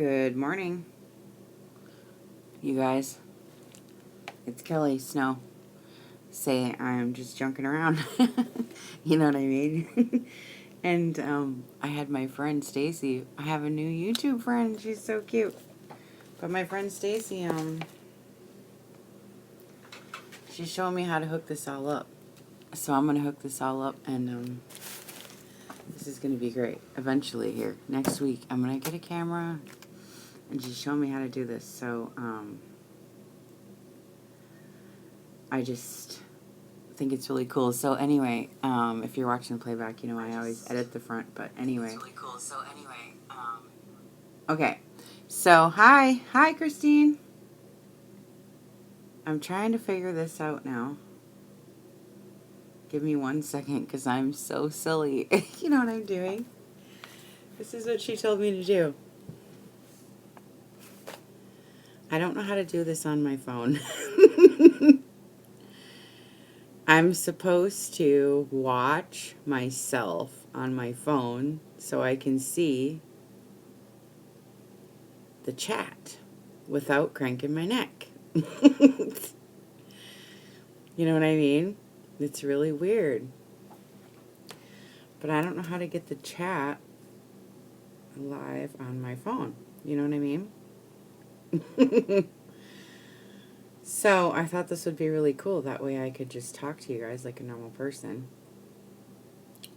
Good morning, you guys. It's Kelly Snow. Say I'm just junking around. You know what I mean? And I had my friend Stacy. I have a new YouTube friend. She's so cute. But my friend Stacy, she's showing me how to hook this all up. So I'm gonna hook this all up, and this is gonna be great. Eventually, here next week, I'm gonna get a camera and she's showing me how to do this. So I just think it's really cool. So anyway, if you're watching the playback, you know I always edit the front. But anyway, it's really cool. So anyway, okay. So hi, Christine. I'm trying to figure this out now. Give me 1 second, because I'm so silly. You know what I'm doing? This is what she told me to do. I don't know how to do this on my phone. I'm supposed to watch myself on my phone so I can see the chat without cranking my neck. You know what I mean? It's really weird. But I don't know how to get the chat live on my phone. You know what I mean? So I thought this would be really cool. That way I could just talk to you guys like a normal person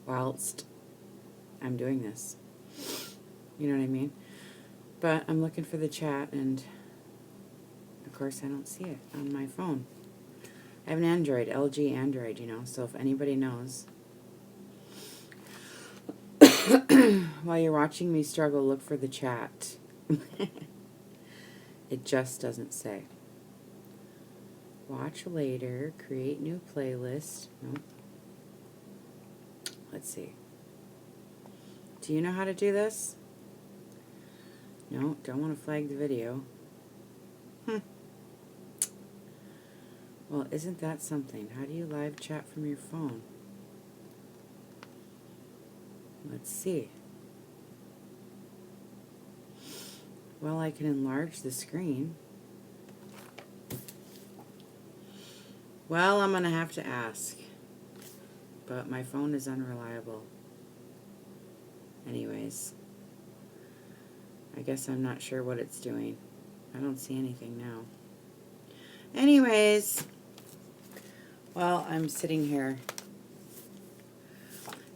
whilst I'm doing this. You know what I mean? But I'm looking for the chat, and of course I don't see it on my phone. I have an Android, LG Android, you know, so if anybody knows. While you're watching me struggle, look for the chat. It just doesn't say. Watch later, create new playlist. Nope. Let's see. Do you know how to do this? No, don't want to flag the video. Well, isn't that something? How do you live chat from your phone? Let's see. Well, I can enlarge the screen. Well, I'm going to have to ask. But my phone is unreliable. Anyways. I guess I'm not sure what it's doing. I don't see anything now. Anyways. Well, I'm sitting here.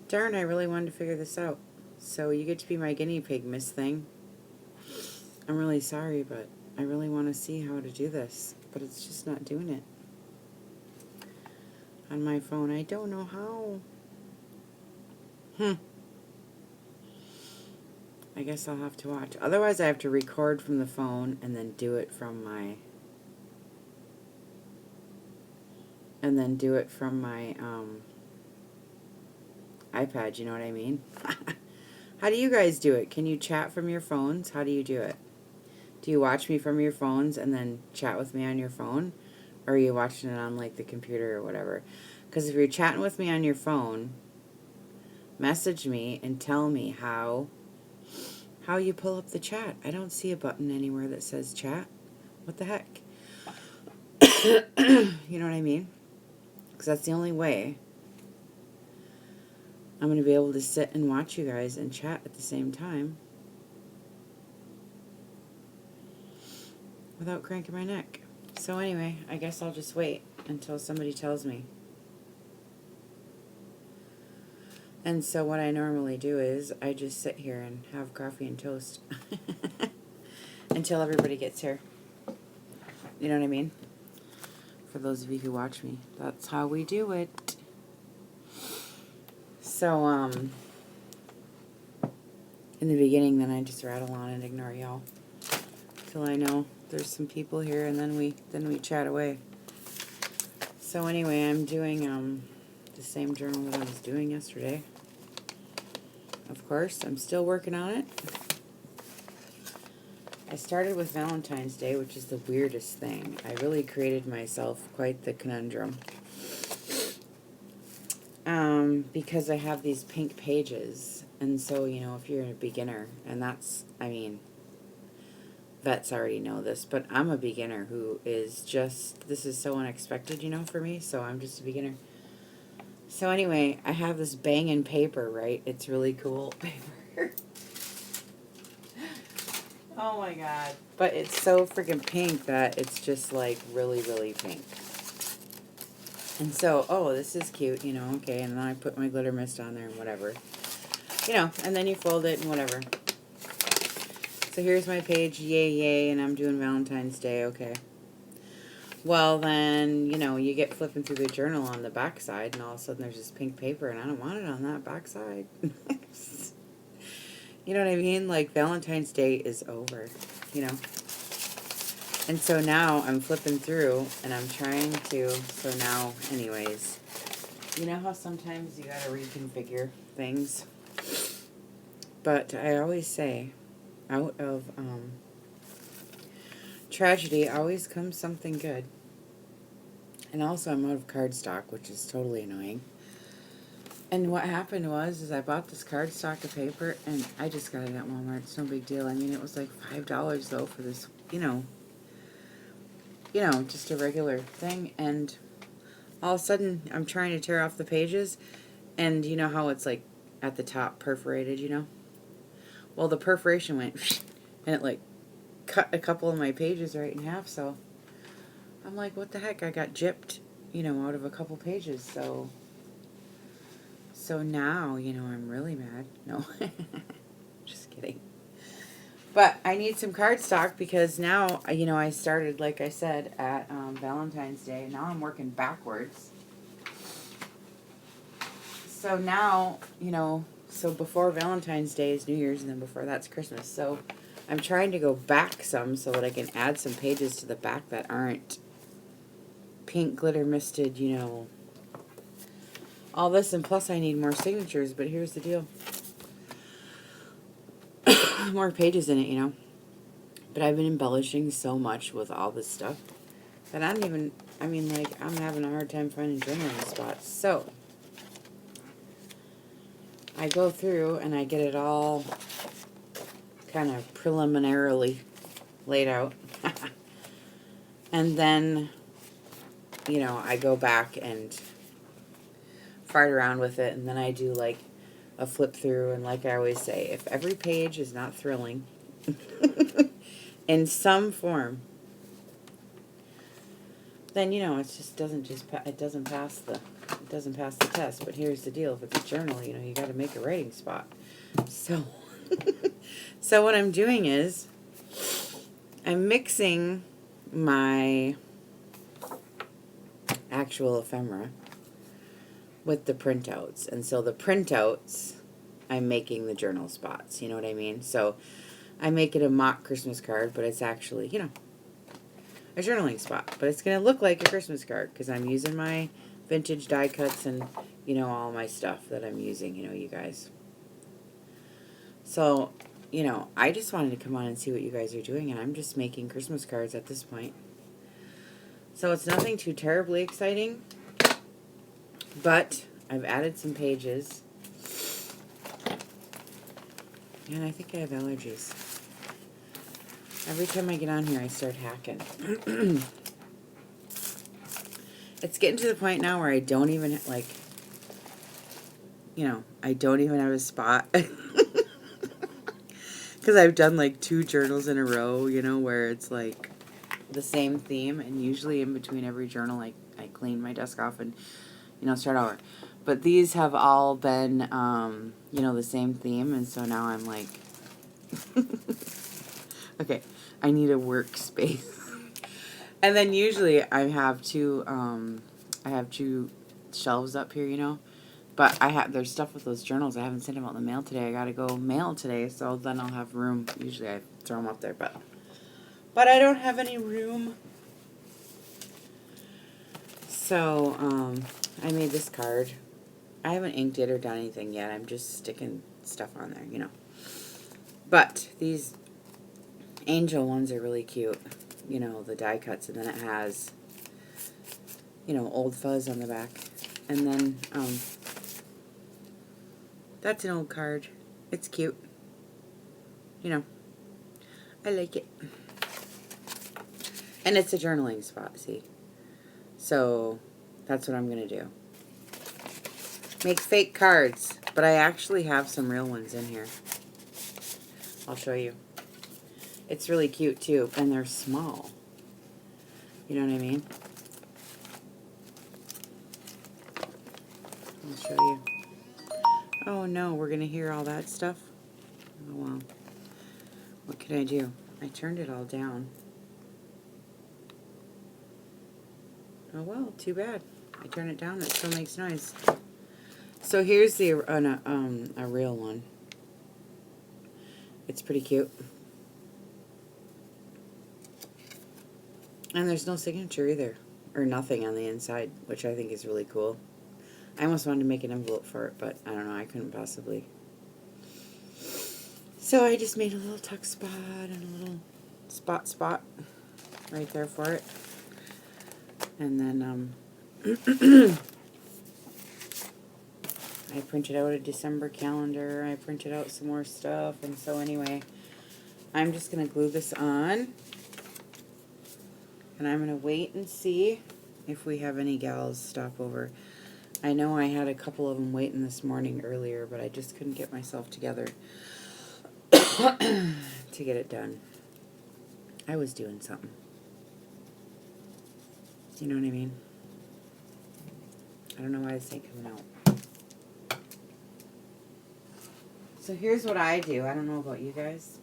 Darn, I really wanted to figure this out. So you get to be my guinea pig, Miss Thing. I'm really sorry, but I really want to see how to do this. But it's just not doing it. On my phone, I don't know how. I guess I'll have to watch. Otherwise, I have to record from the phone and then do it from my... iPad, you know what I mean? How do you guys do it? Can you chat from your phones? How do you do it? Do you watch me from your phones and then chat with me on your phone? Or are you watching it on, like, the computer or whatever? Because if you're chatting with me on your phone, message me and tell me how you pull up the chat. I don't see a button anywhere that says chat. What the heck? You know what I mean? Because that's the only way I'm going to be able to sit and watch you guys and chat at the same time without cranking my neck. So anyway, I guess I'll just wait until somebody tells me. And so what I normally do is I just sit here and have coffee and toast until everybody gets here. You know what I mean? For those of you who watch me, that's how we do it. So, in the beginning, then I just rattle on and ignore y'all till I know there's some people here, and then we chat away. So anyway, I'm doing the same journal that I was doing yesterday. Of course, I'm still working on it. I started with Valentine's Day, which is the weirdest thing. I really created myself quite the conundrum. Because I have these pink pages, and so, you know, if you're a beginner, and that's, I mean, vets already know this, but I'm a beginner who is just, this is so unexpected, you know, for me, so I'm just a beginner. So anyway, I have this banging paper, right? It's really cool paper. Oh my god. But it's so freaking pink that it's just like really, really pink. And so, oh, this is cute, you know, okay, and then I put my glitter mist on there and whatever. You know, and then you fold it and whatever. So here's my page, yay, yay, and I'm doing Valentine's Day, okay. Well, then, you know, you get flipping through the journal on the back side, and all of a sudden there's this pink paper, and I don't want it on that back side. You know what I mean? Like, Valentine's Day is over, you know? And so now I'm flipping through, and I'm trying to, so now, anyways, you know how sometimes you gotta reconfigure things? But I always say, out of tragedy always comes something good. And also I'm out of cardstock, which is totally annoying. And what happened was, is I bought this cardstock of paper, and I just got it at Walmart. It's no big deal. I mean, it was like $5 though for this, you know, just a regular thing. And all of a sudden, I'm trying to tear off the pages, and you know how it's like at the top perforated, you know? Well, the perforation went, and it like cut a couple of my pages right in half. So I'm like, what the heck? I got gypped, you know, out of a couple pages. So now, you know, I'm really mad. No, just kidding. But I need some cardstock because now, you know, I started, like I said, at Valentine's Day. Now I'm working backwards. So now, you know, so before Valentine's Day is New Year's, and then before that's Christmas. So I'm trying to go back some so that I can add some pages to the back that aren't pink glitter misted, you know, all this, and plus I need more signatures, but here's the deal. More pages in it, you know. But I've been embellishing so much with all this stuff that I don't even, I mean, like, I'm having a hard time finding journaling spots. So I go through and I get it all kind of preliminarily laid out. And then, you know, I go back and fart around with it, and then I do like a flip through, and like I always say, if every page is not thrilling in some form, then you know it just doesn't pass the test. But here's the deal: if it's a journal, you know, you got to make a writing spot. So so what I'm doing is I'm mixing my actual ephemera with the printouts. And so the printouts, I'm making the journal spots. You know what I mean? So I make it a mock Christmas card, but it's actually, you know, a journaling spot. But it's going to look like a Christmas card because I'm using my vintage die cuts and, you know, all my stuff that I'm using, you know, you guys. So, you know, I just wanted to come on and see what you guys are doing, and I'm just making Christmas cards at this point. So it's nothing too terribly exciting, but I've added some pages, and I think I have allergies. Every time I get on here, I start hacking. It's getting to the point now where I don't even, like, you know, I don't even have a spot. Because I've done, like, 2 journals in a row, you know, where it's, like, the same theme. And usually in between every journal, I clean my desk off and, you know, start over. But these have all been, you know, the same theme. And so now I'm like, okay, I need a workspace. And then usually I have 2 shelves up here, you know. But there's stuff with those journals. I haven't sent them out in the mail today. I gotta go mail today, so then I'll have room. Usually I throw them up there, but I don't have any room. So, I made this card. I haven't inked it or done anything yet. I'm just sticking stuff on there, you know. But these angel ones are really cute. You know, the die cuts, and then it has, you know, Old Fuzz on the back. And then, that's an old card. It's cute. You know, I like it. And it's a journaling spot, see? So that's what I'm going to do. Make fake cards. But I actually have some real ones in here. I'll show you. It's really cute too. And they're small. You know what I mean? I'll show you. Oh no, we're going to hear all that stuff? Oh well. What can I do? I turned it all down. Oh well, too bad. I turn it down, it still makes noise. So here's the a real one. It's pretty cute. And there's no signature either. Or nothing on the inside, which I think is really cool. I almost wanted to make an envelope for it, but I don't know, I couldn't possibly. So I just made a little tuck spot and a little spot right there for it. And then I printed out a December calendar. I printed out some more stuff. And so anyway, I'm just going to glue this on. And I'm going to wait and see if we have any gals stop over. I know I had a couple of them waiting this morning earlier, but I just couldn't get myself together to get it done. I was doing something. You know what I mean? I don't know why this ain't coming out. So here's what I do. I don't know about you guys.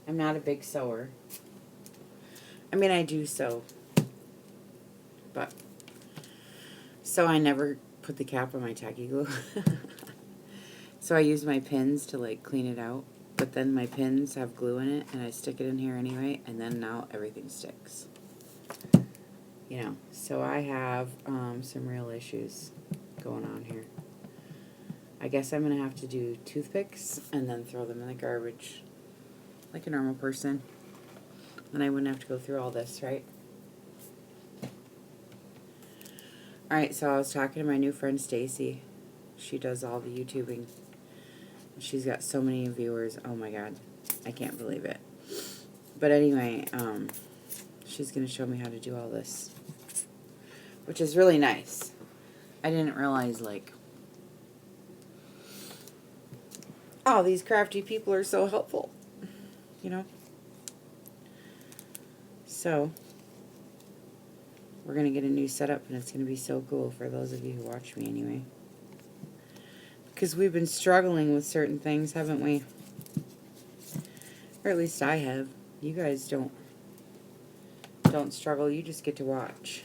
I'm not a big sewer. I mean, I do sew. But, so I never put the cap on my tacky glue. So I use my pins to like clean it out. But then my pins have glue in it, and I stick it in here anyway, and then now everything sticks. You know, so I have some real issues going on here. I guess I'm going to have to do toothpicks and then throw them in the garbage like a normal person. And I wouldn't have to go through all this, right? Alright, so I was talking to my new friend Stacy. She does all the YouTubing. She's got so many viewers. Oh my god. I can't believe it. But anyway, she's going to show me how to do all this. Which is really nice. I didn't realize, like, oh, these crafty people are so helpful. You know? So, we're going to get a new setup, and it's going to be so cool for those of you who watch me anyway. Because we've been struggling with certain things, haven't we? Or at least I have. You guys don't struggle, you just get to watch.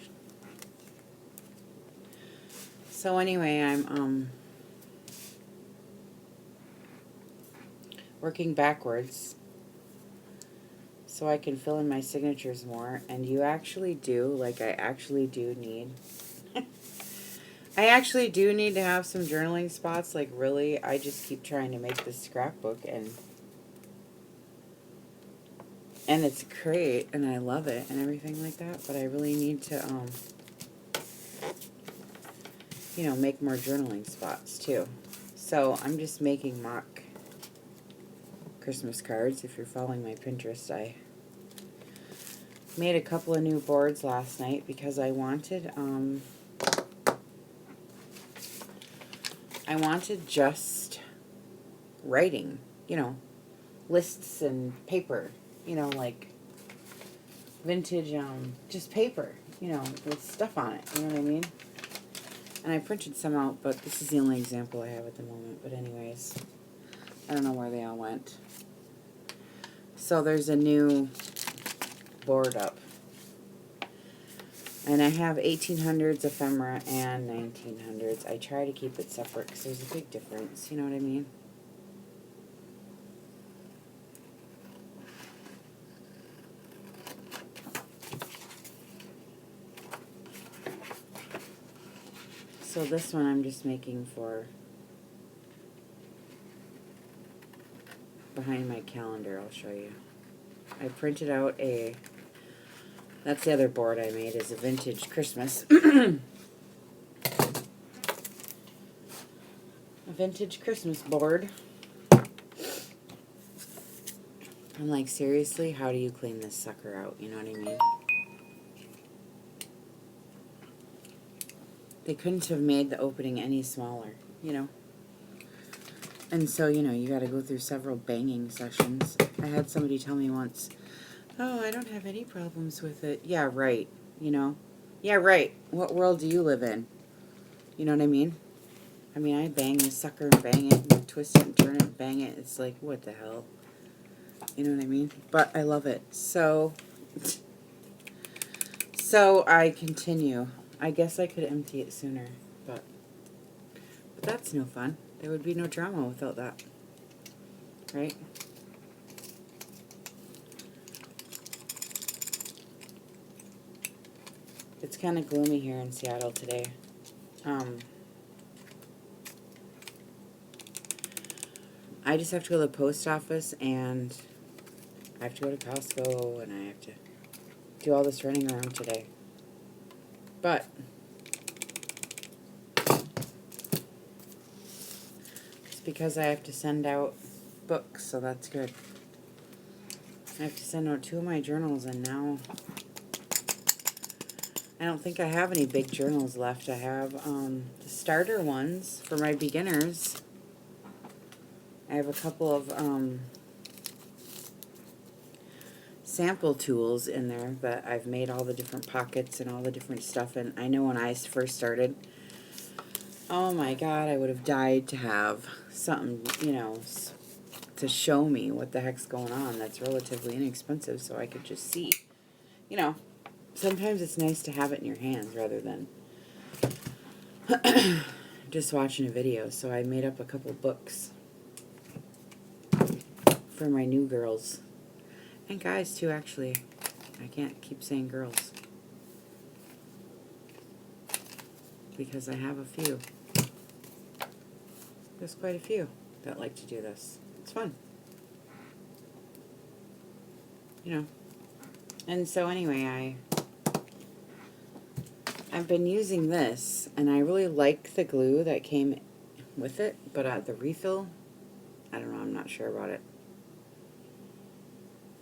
So anyway, I'm working backwards so I can fill in my signatures more. And you actually do, like I actually do need I actually do need to have some journaling spots. Like, really, I just keep trying to make this scrapbook, and it's great, and I love it, and everything like that, but I really need to, you know, make more journaling spots, too. So, I'm just making mock Christmas cards. If you're following my Pinterest, I made a couple of new boards last night because I wanted just writing, you know, lists and paper, you know, like vintage, just paper, you know, with stuff on it, you know what I mean? And I printed some out, but this is the only example I have at the moment. But anyways, I don't know where they all went. So there's a new board up. And I have 1800s ephemera and 1900s. I try to keep it separate because there's a big difference. You know what I mean? So this one I'm just making for behind my calendar. I'll show you. I printed out a... That's the other board I made, is a vintage Christmas. A vintage Christmas board. I'm like, seriously, how do you clean this sucker out? You know what I mean? They couldn't have made the opening any smaller, you know? And so, you know, you got to go through several banging sessions. I had somebody tell me once, oh, I don't have any problems with it. Yeah, right. You know? Yeah, right. What world do you live in? You know what I mean? I mean, I bang this sucker and bang it and twist it and turn it and bang it. It's like, what the hell? You know what I mean? But I love it. So I continue. I guess I could empty it sooner, but that's no fun. There would be no drama without that. Right? It's kind of gloomy here in Seattle today. I just have to go to the post office, and I have to go to Costco, and I have to do all this running around today. But it's because I have to send out books, so that's good. I have to send out 2 of my journals, and now I don't think I have any big journals left. I have the starter ones for my beginners. I have a couple of sample tools in there that I've made all the different pockets and all the different stuff. And I know when I first started, oh my God, I would have died to have something, you know, to show me what the heck's going on that's relatively inexpensive so I could just see. You know, sometimes it's nice to have it in your hands rather than just watching a video. So I made up a couple books for my new girls. And guys, too, actually. I can't keep saying girls. Because I have a few. There's quite a few that like to do this. It's fun. You know. And so anyway, I've been using this, and I really like the glue that came with it, but the refill, I don't know, I'm not sure about it.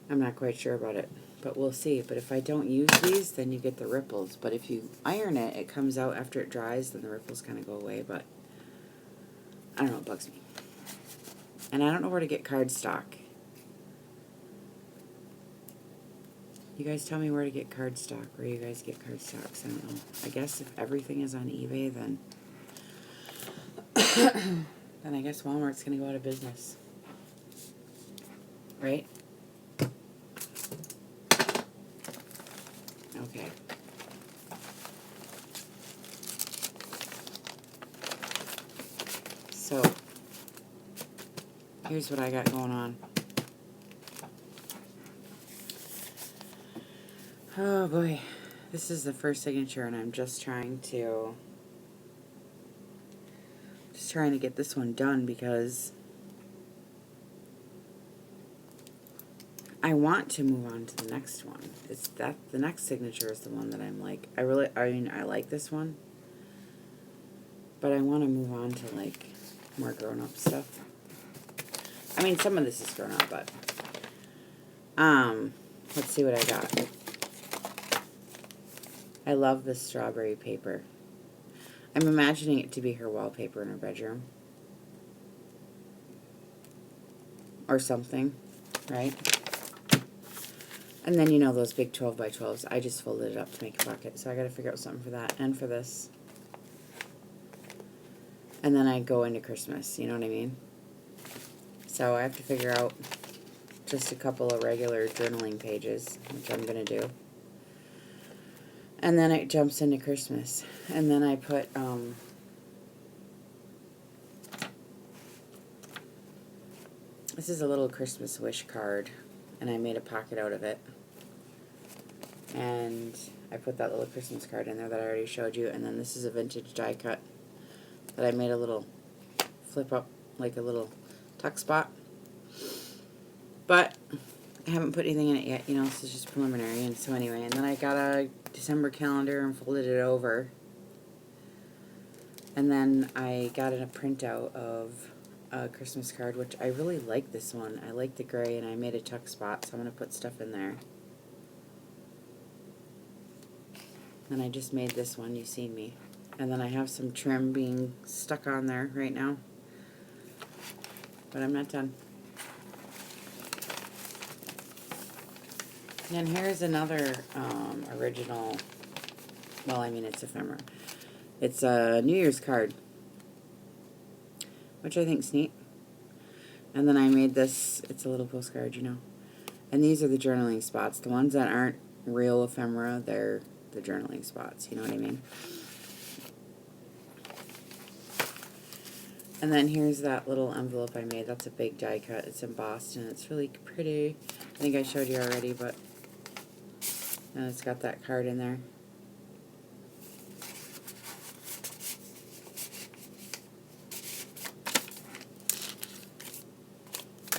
I'm not quite sure about it, but we'll see. But if I don't use these, then you get the ripples. But if you iron it, it comes out after it dries, then the ripples kind of go away. But I don't know, it bugs me. And I don't know where to get cardstock. You guys tell me where to get cardstock, where you guys get cardstocks. I don't know. I guess if everything is on eBay, then then I guess Walmart's going to go out of business. Right? Okay. So, here's what I got going on. Oh boy. This is the first signature, and I'm just trying to get this one done because I want to move on to the next one. It's that the next signature is the one that I'm like, I like this one, but I want to move on to like more grown-up stuff. I mean, some of this is grown up, but let's see what I got. I love this strawberry paper. I'm imagining it to be her wallpaper in her bedroom. Or something, right? And then, you know, those big 12 by 12s. I just folded it up to make a pocket. So I got to figure out something for that and for this. And then I go into Christmas, you know what I mean? So I have to figure out just a couple of regular journaling pages, which I'm going to do. And then it jumps into Christmas. And then I put, this is a little Christmas wish card. And I made a pocket out of it. And I put that little Christmas card in there that I already showed you. And then this is a vintage die cut that I made a little flip up, like a little tuck spot. But I haven't put anything in it yet, you know, this is just preliminary. And so anyway, and then I got a December calendar and folded it over. And then I got a printout of a Christmas card, which I really like this one. I like the gray, and I made a tuck spot, so I'm going to put stuff in there. And I just made this one, you seen me. And then I have some trim being stuck on there right now. But I'm not done. And here's another original, well, I mean, it's ephemera. It's a New Year's card, which I think's neat. And then I made this, it's a little postcard, you know. And these are the journaling spots. The ones that aren't real ephemera, they're the journaling spots, you know what I mean? And then here's that little envelope I made. That's a big die cut. It's embossed and it's really pretty. I think I showed you already, but and it's got that card in there.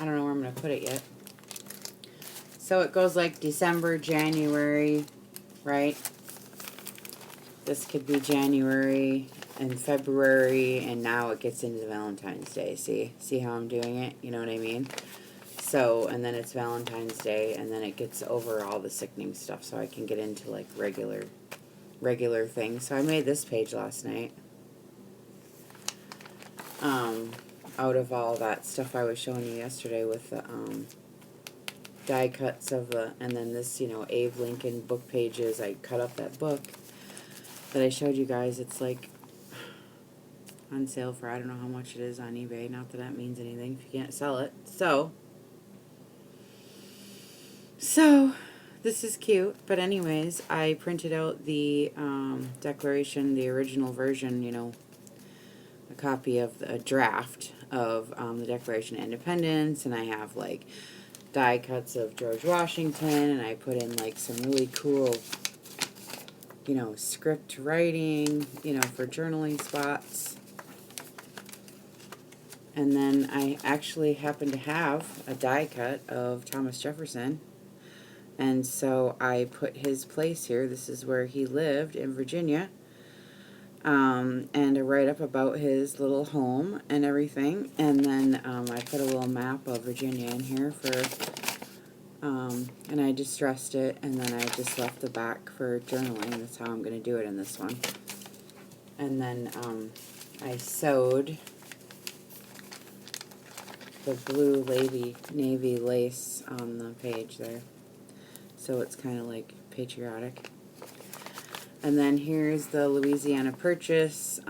I don't know where I'm going to put it yet. So it goes like December, January, right? This could be January and February, and now it gets into Valentine's Day. See how I'm doing it? You know what I mean? So, and then it's Valentine's Day, and then it gets over all the sickening stuff, so I can get into like regular things. So I made this page last night. Out of all that stuff I was showing you yesterday with the die cuts of the, and then this, you know, Abe Lincoln book pages. I cut up that book that I showed you guys. It's like on sale for I don't know how much it is on eBay. Not that that means anything if you can't sell it. So this is cute. But anyways, I printed out the Declaration, the original version, you know, a copy of the draft of the Declaration of Independence, and I have like die cuts of George Washington, and I put in like some really cool, you know, script writing, you know, for journaling spots. And then I actually happen to have a die cut of Thomas Jefferson, and so I put his place here. This is where he lived in Virginia. And a write-up about his little home and everything. And then I put a little map of Virginia in here for, and I distressed it, and then I just left the back for journaling. That's how I'm going to do it in this one. And then I sewed the blue navy lace on the page there. So it's kind of like patriotic. And then here's the Louisiana Purchase.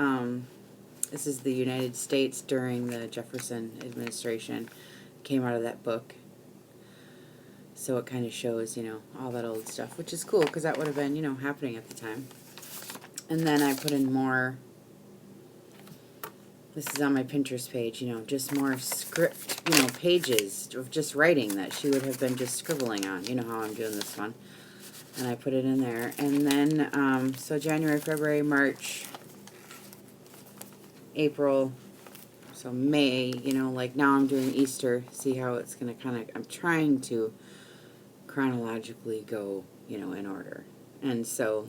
This is the United States during the Jefferson administration. Came out of that book. So it kind of shows, you know, all that old stuff, which is cool because that would have been, you know, happening at the time. And then I put in more, this is on my Pinterest page, you know, just more script, you know, pages of just writing that she would have been just scribbling on. You know how I'm doing this one. And I put it in there. And then, so January, February, March, April, so May, you know, like now I'm doing Easter. See how it's going to kind of, I'm trying to chronologically go, you know, in order. And so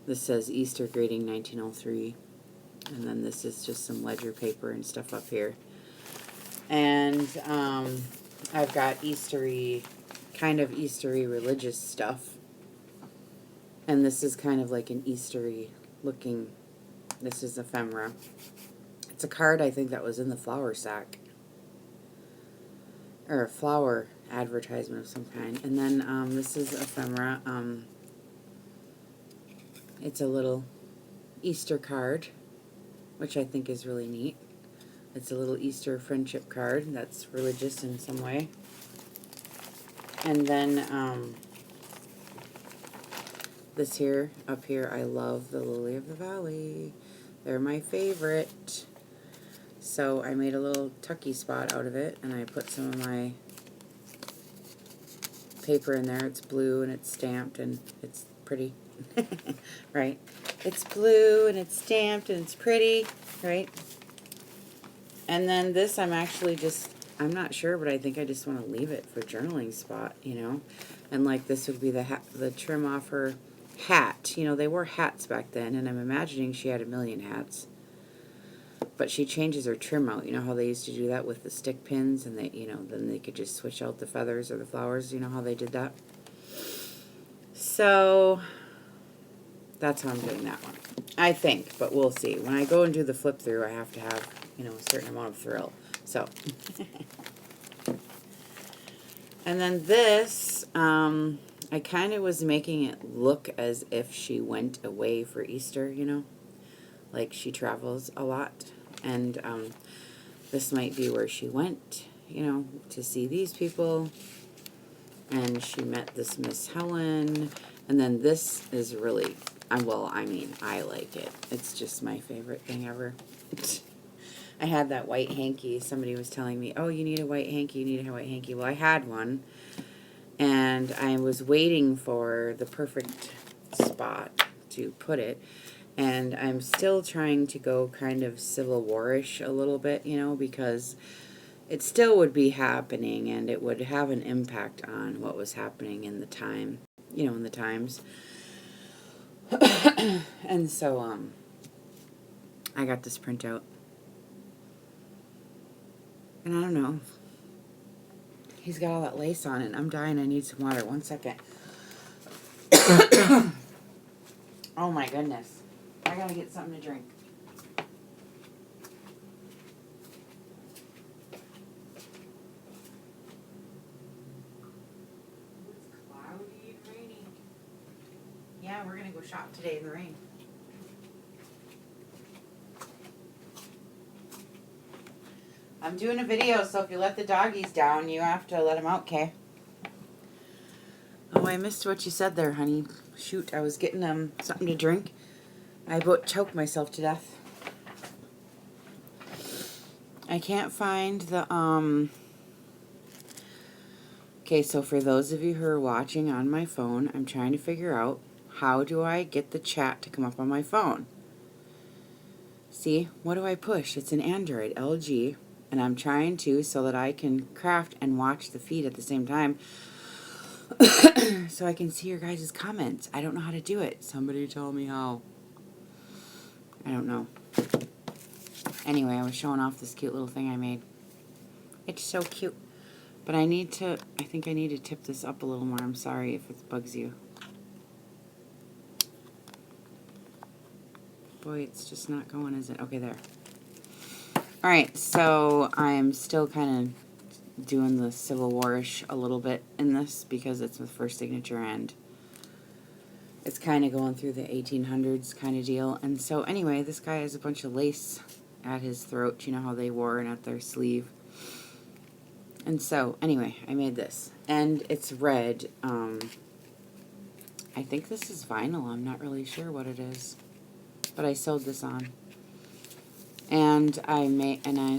this says Easter greeting 1903. And then this is just some ledger paper and stuff up here. And I've got Eastery, kind of Eastery religious stuff. And this is kind of like an Eastery looking, this is ephemera. It's a card I think that was in the flour sack. Or a flower advertisement of some kind. And then this is ephemera. It's a little Easter card, which I think is really neat. It's a little Easter friendship card that's religious in some way. And then this here, up here, I love the Lily of the Valley. They're my favorite. So I made a little tucky spot out of it, and I put some of my paper in there. It's blue and it's stamped and it's pretty, right? It's blue and it's stamped and it's pretty, right? And then this I'm actually just, I'm not sure, but I think I just want to leave it for journaling spot, you know? And like this would be the trim off her hat. You know, they wore hats back then, and I'm imagining she had a million hats. But she changes her trim out. You know how they used to do that with the stick pins, and then they could just switch out the feathers or the flowers. You know how they did that? So that's how I'm doing that one, I think, but we'll see. When I go and do the flip through, I have to have, a certain amount of thrill. So, and then this, I kind of was making it look as if she went away for Easter, like she travels a lot. And this might be where she went, to see these people. And she met this Miss Helen. And then this is really, I like it. It's just my favorite thing ever. I had that white hanky. Somebody was telling me, oh, you need a white hanky, you need a white hanky. Well, I had one. And I was waiting for the perfect spot to put it. And I'm still trying to go kind of Civil War-ish a little bit, because it still would be happening, and it would have an impact on what was happening in the time, in the times. And so, I got this printout. And I don't know. He's got all that lace on it. I'm dying. I need some water. 1 second. Oh my goodness. I gotta get something to drink. Yeah, we're going to go shop today in the rain. I'm doing a video, so if you let the doggies down, you have to let them out, okay? Oh, I missed what you said there, honey. Shoot, I was getting them something to drink. I about choked myself to death. I can't find the, Okay, so for those of you who are watching on my phone, I'm trying to figure out how do I get the chat to come up on my phone? See, what do I push? It's an Android, LG, and I'm trying to so that I can craft and watch the feed at the same time so I can see your guys' comments. I don't know how to do it. Somebody tell me how. I don't know. Anyway, I was showing off this cute little thing I made. It's so cute. But I think I need to tip this up a little more. I'm sorry if it bugs you. Boy, it's just not going, is it? Okay, there. Alright, so I'm still kind of doing the Civil War-ish a little bit in this because it's the first signature and it's kind of going through the 1800s kind of deal. And so anyway, this guy has a bunch of lace at his throat. You know how they wore and at their sleeve. And so, anyway, I made this. And it's red. I think this is vinyl. I'm not really sure what it is. But I sewed this on. And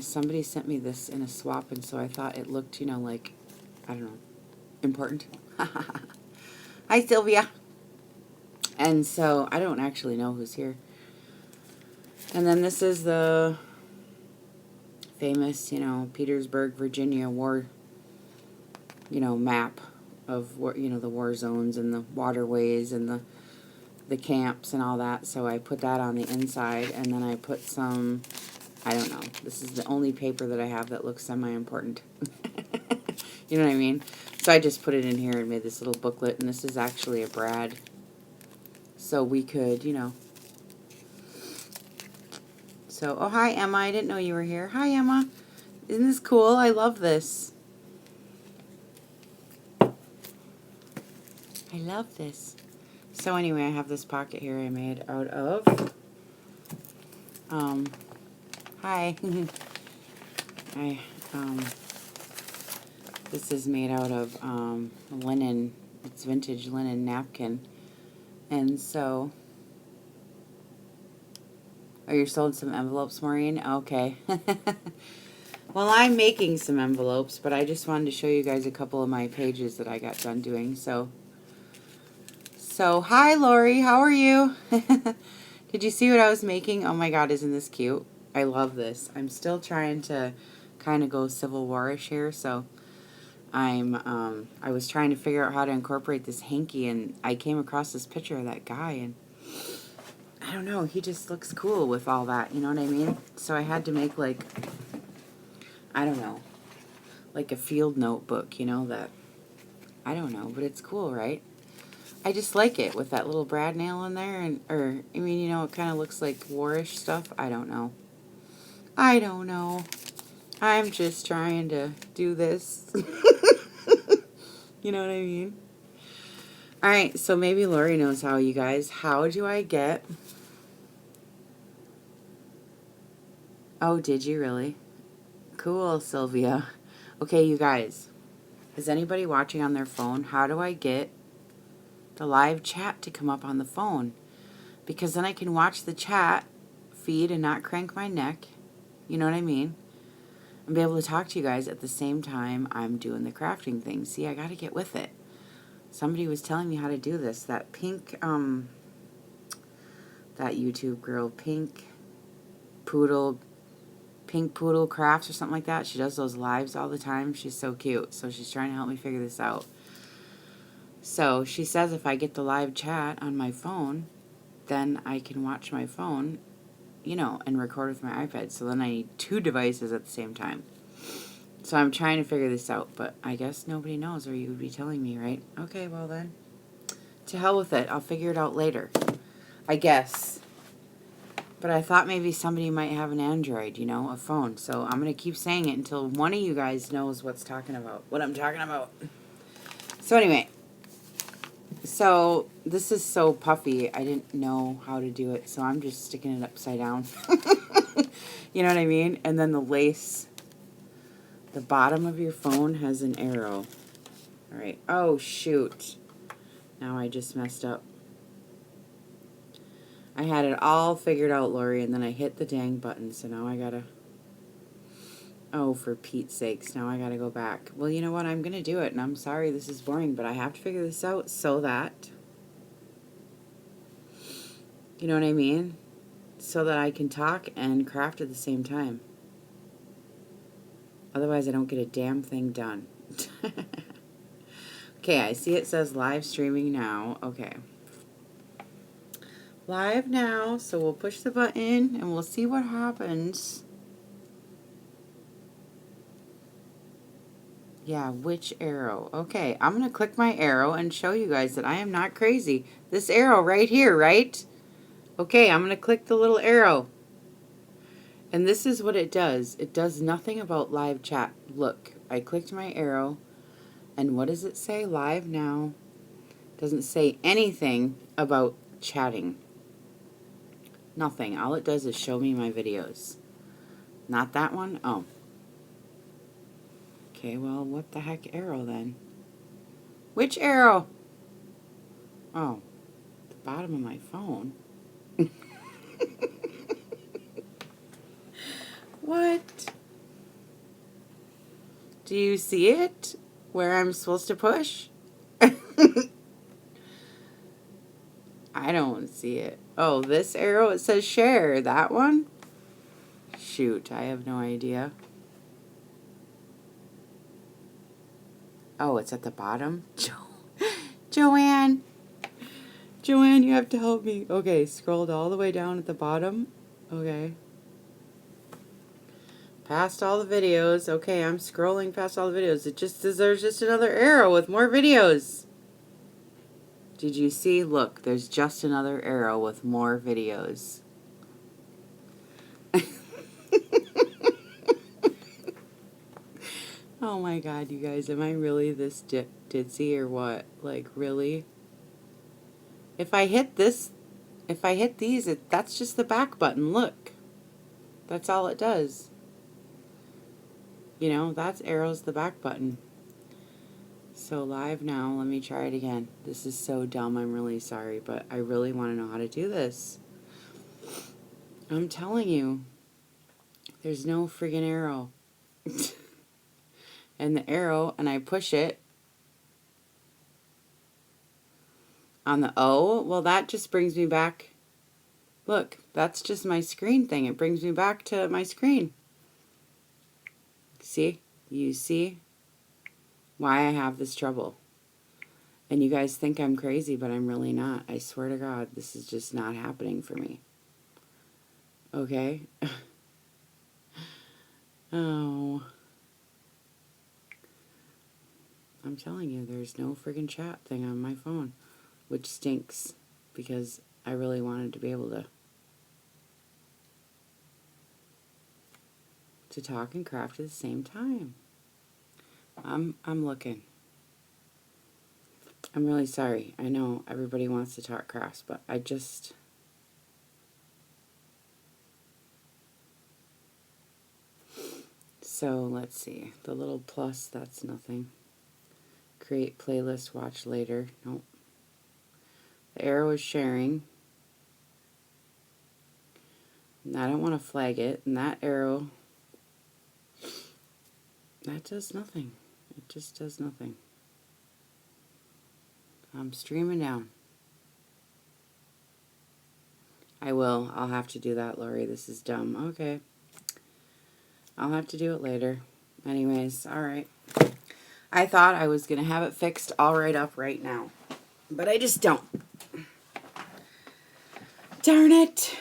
somebody sent me this in a swap, and so I thought it looked, like, I don't know, important. Hi, Sylvia. And so, I don't actually know who's here. And then this is the famous, Petersburg, Virginia war, map of, the war zones and the waterways and the camps and all that. So I put that on the inside, and then I put some, I don't know, this is the only paper that I have that looks semi-important. You know what I mean? So I just put it in here and made this little booklet, and this is actually a brad. So we could, So, oh, hi, Emma. I didn't know you were here. Hi, Emma. Isn't this cool? I love this. I love this. So anyway, I have this pocket here I made out of, hi. This is made out of, linen. It's vintage linen napkin. And so, oh, you sold some envelopes, Maureen? Okay. Well, I'm making some envelopes, but I just wanted to show you guys a couple of my pages that I got done doing. So hi, Lori. How are you? Did you see what I was making? Oh my God, isn't this cute? I love this. I'm still trying to kind of go Civil War-ish here, so I was trying to figure out how to incorporate this hanky, and I came across this picture of that guy, and I don't know, he just looks cool with all that, you know what I mean? So I had to make like, I don't know, like a field notebook, you know, that, I don't know, but it's cool, right? I just like it with that little brad nail in there, and, or, I mean, you know, it kind of looks like warish stuff. I don't know. I don't know. I'm just trying to do this. You know what I mean? Alright, so maybe Lori knows how, you guys. How do I get... Oh, did you really? Cool, Sylvia. Okay, you guys. Is anybody watching on their phone? How do I get the live chat to come up on the phone? Because then I can watch the chat feed and not crank my neck. You know what I mean? And be able to talk to you guys at the same time I'm doing the crafting thing. See, I got to get with it. Somebody was telling me how to do this. That pink, that YouTube girl, Pink Poodle Crafts or something like that. She does those lives all the time. She's so cute. So she's trying to help me figure this out. So she says if I get the live chat on my phone, then I can watch my phone, you know, and record with my iPad. So then I need 2 devices at the same time. So I'm trying to figure this out, but I guess nobody knows, or you would be telling me, right? Okay, well then, to hell with it. I'll figure it out later, I guess. But I thought maybe somebody might have an Android, you know, a phone. So I'm going to keep saying it until one of you guys knows what I'm talking about. So anyway, so this is so puffy. I didn't know how to do it, so I'm just sticking it upside down. You know what I mean? And then the lace, the bottom of your phone has an arrow. All right. Oh, shoot. Now I just messed up. I had it all figured out, Lori, and then I hit the dang button, so now I gotta... Oh, for Pete's sakes, now I gotta go back. Well, you know what? I'm gonna do it, and I'm sorry this is boring, but I have to figure this out so that... You know what I mean? So that I can talk and craft at the same time. Otherwise, I don't get a damn thing done. Okay, I see it says live streaming now. Okay. Live now, so we'll push the button and we'll see what happens. Yeah, which arrow? Okay, I'm going to click my arrow and show you guys that I am not crazy. This arrow right here, right? Okay, I'm going to click the little arrow. And this is what it does. It does nothing about live chat. Look, I clicked my arrow, and what does it say? Live now. Doesn't say anything about chatting. Nothing. All it does is show me my videos. Not that one? Oh. Okay, well, what the heck arrow then? Which arrow? Oh, the bottom of my phone. What? Do you see it? Where I'm supposed to push? I don't see it. Oh, this arrow, it says share. That one? Shoot, I have no idea. Oh, it's at the bottom? Joanne! Joanne, you have to help me. Okay, scrolled all the way down at the bottom. Okay. Past all the videos. Okay, I'm scrolling past all the videos. It just says there's just another arrow with more videos. Did you see? Look, there's just another arrow with more videos. Oh my god, you guys, am I really this ditzy or what? Like, really? If I hit this, if I hit these, that's just the back button, look. That's all it does. You know, that's arrows the back button. So live now, let me try it again. This is so dumb, I'm really sorry, but I really want to know how to do this. I'm telling you, there's no friggin' arrow. And the arrow, and I push it on the O, well, that just brings me back. Look, that's just my screen thing. It brings me back to my screen. See? You see why I have this trouble. And you guys think I'm crazy, but I'm really not. I swear to God, this is just not happening for me. Okay? Oh. I'm telling you, there's no friggin' chat thing on my phone, which stinks because I really wanted to be able to talk and craft at the same time. I'm looking. I'm really sorry. I know everybody wants to talk crafts, but I just... So, let's see. The little plus, that's nothing. Create playlist, watch later. Nope. The arrow is sharing. And I don't want to flag it. And that arrow, that does nothing. It just does nothing. I'm streaming down. I will. I'll have to do that, Lori. This is dumb. Okay. I'll have to do it later. Anyways, alright. I thought I was going to have it fixed all right up right now. But I just don't. Darn it.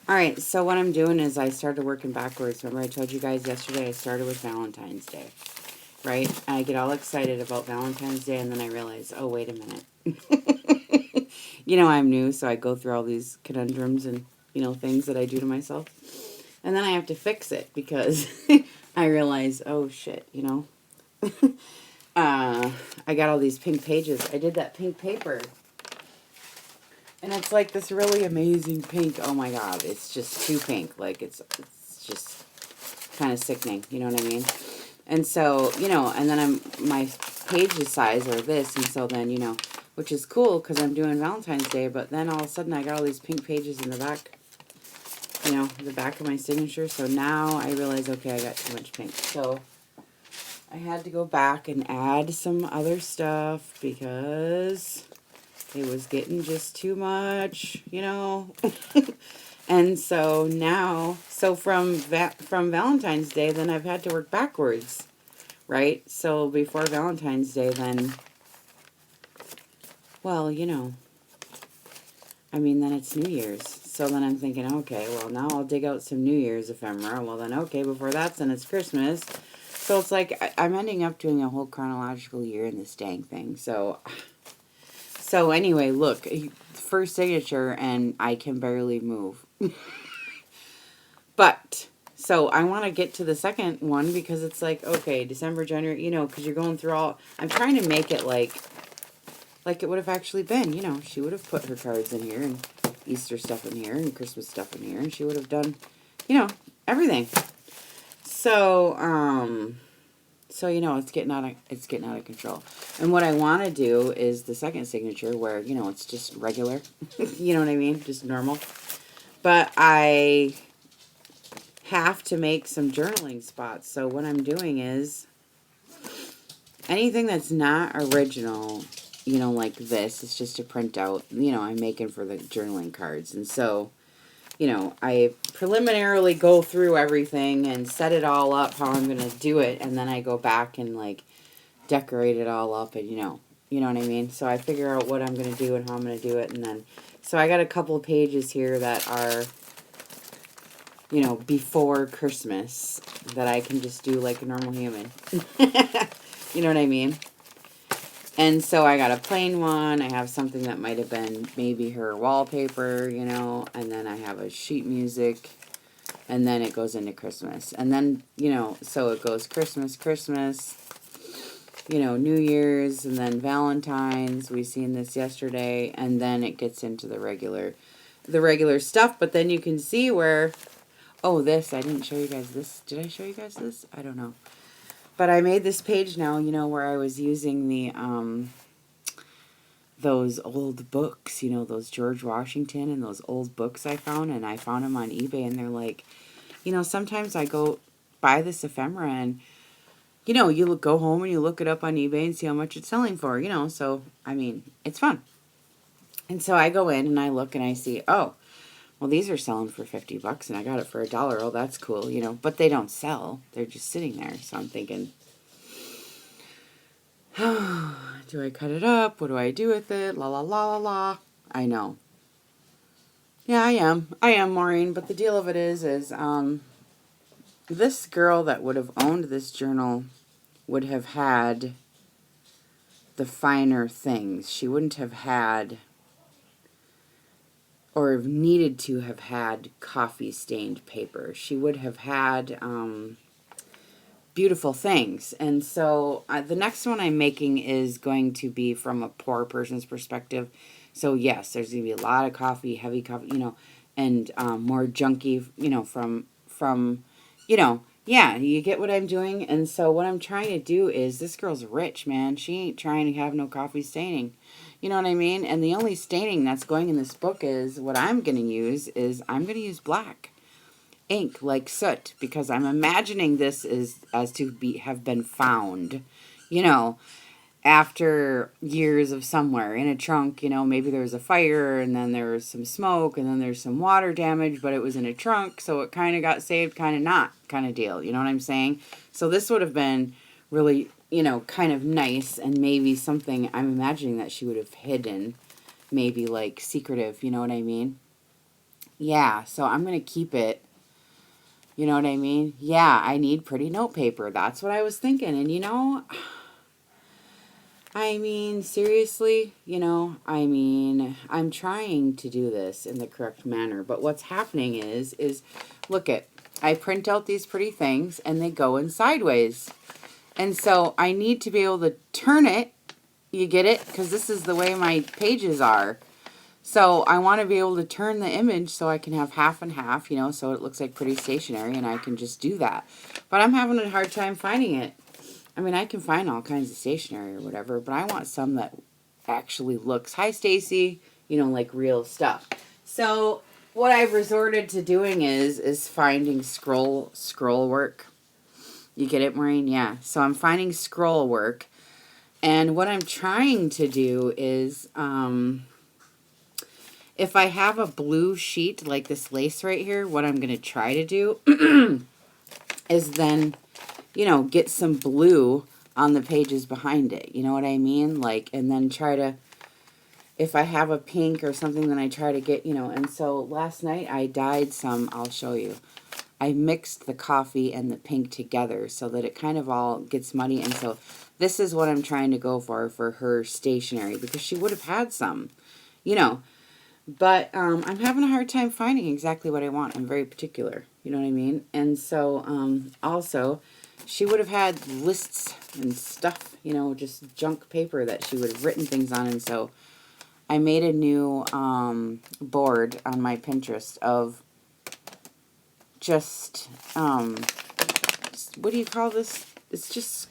Alright, so what I'm doing is I started working backwards. Remember I told you guys yesterday I started with Valentine's Day. Right? And I get all excited about Valentine's Day and then I realize, oh, wait a minute. You know, I'm new, so I go through all these conundrums and, you know, things that I do to myself. And then I have to fix it because I realize, oh, shit, you know. I got all these pink pages. I did that pink paper. And it's like this really amazing pink. Oh, my God. It's just too pink. Like, it's just kind of sickening. You know what I mean? And so, you know, and then my pages size are this. And so then, you know, which is cool because I'm doing Valentine's Day. But then all of a sudden I got all these pink pages in the back. You know, the back of my signature. So now I realize, okay, I got too much pink. So I had to go back and add some other stuff because it was getting just too much, you know. And so now, so from Valentine's Day, then I've had to work backwards, right? So before Valentine's Day, then, well, you know, I mean, then it's New Year's. So then I'm thinking, okay, well, now I'll dig out some New Year's ephemera. Well, then, okay, before that, then it's Christmas. So it's like I'm ending up doing a whole chronological year in this dang thing. So anyway, look, first signature, and I can barely move. But, so I want to get to the second one because it's like, okay, December, January, you know, because you're going through all, I'm trying to make it like it would have actually been, you know, she would have put her cards in here and Easter stuff in here and Christmas stuff in here and she would have done, you know, everything. So, you know, it's getting out of control. And what I want to do is the second signature where, you know, it's just regular. You know what I mean? Just normal. But I have to make some journaling spots. So what I'm doing is anything that's not original, you know, like this, it's just a printout, you know, I'm making for the journaling cards. And so, you know, I preliminarily go through everything and set it all up how I'm going to do it. And then I go back and, like, decorate it all up and, you know what I mean? So I figure out what I'm going to do and how I'm going to do it. And then, so I got a couple of pages here that are, you know, before Christmas that I can just do like a normal human. You know what I mean? And so I got a plain one. I have something that might have been maybe her wallpaper, you know, and then I have a sheet music, and then it goes into Christmas. And then, you know, so it goes Christmas, you know, New Year's, and then Valentine's. We seen this yesterday, and then it gets into the regular stuff. But then you can see where, oh, this, I didn't show you guys this. Did I show you guys this? I don't know. But I made this page now, you know, where I was using the, those old books, you know, those George Washington and those old books I found. And I found them on eBay, and they're like, you know, sometimes I go buy this ephemera and, you know, you go home and you look it up on eBay and see how much it's selling for, you know. So, I mean, it's fun. And so I go in and I look and I see, oh, well, these are selling for $50 and I got it for $1. Oh, that's cool, you know. But they don't sell. They're just sitting there. So I'm thinking, Do I cut it up? What do I do with it? La la la la la. I know. Yeah, I am. I am, Maureen. But the deal of it is this girl that would have owned this journal would have had the finer things. She wouldn't have had, or needed to have had, coffee stained paper. She would have had beautiful things. And so the next one I'm making is going to be from a poor person's perspective. So yes, there's going to be a lot of coffee, heavy coffee, and more junky, from, yeah, you get what I'm doing. And so what I'm trying to do is, this girl's rich, man. She ain't trying to have no coffee staining. You know what I mean? And the only staining that's going in this book is, what I'm going to use is, I'm going to use black ink, like soot, because I'm imagining this is as to have been found, after years of somewhere in a trunk. Maybe there was a fire, and then there was some smoke, and then there's some water damage, but it was in a trunk, so it kind of got saved, kind of not, kind of deal. You know what I'm saying? So this would have been really, kind of nice, and maybe something I'm imagining that she would have hidden, maybe like secretive, you know what I mean? Yeah, so I'm going to keep it. You know what I mean? Yeah, I need pretty note paper. That's what I was thinking. And seriously, I'm trying to do this in the correct manner. But what's happening is look I print out these pretty things and they go in sideways. And so I need to be able to turn it. You get it? Because this is the way my pages are. So I want to be able to turn the image so I can have half and half, so it looks like pretty stationery, and I can just do that. But I'm having a hard time finding it. I mean, I can find all kinds of stationery or whatever, but I want some that actually looks, hi Stacy, like real stuff. So what I've resorted to doing is finding scroll work. You get it, Maureen? Yeah. So I'm finding scroll work. And what I'm trying to do is, if I have a blue sheet like this lace right here, what I'm going to try to do is then, get some blue on the pages behind it. You know what I mean? And then try to, if I have a pink or something, then I try to get, and so last night I dyed some, I'll show you. I mixed the coffee and the pink together so that it kind of all gets muddy. And so this is what I'm trying to go for her stationery, because she would have had some, But I'm having a hard time finding exactly what I want. I'm very particular. You know what I mean? And so also, she would have had lists and stuff, just junk paper that she would have written things on. And so I made a new board on my Pinterest of just, what do you call this? It's just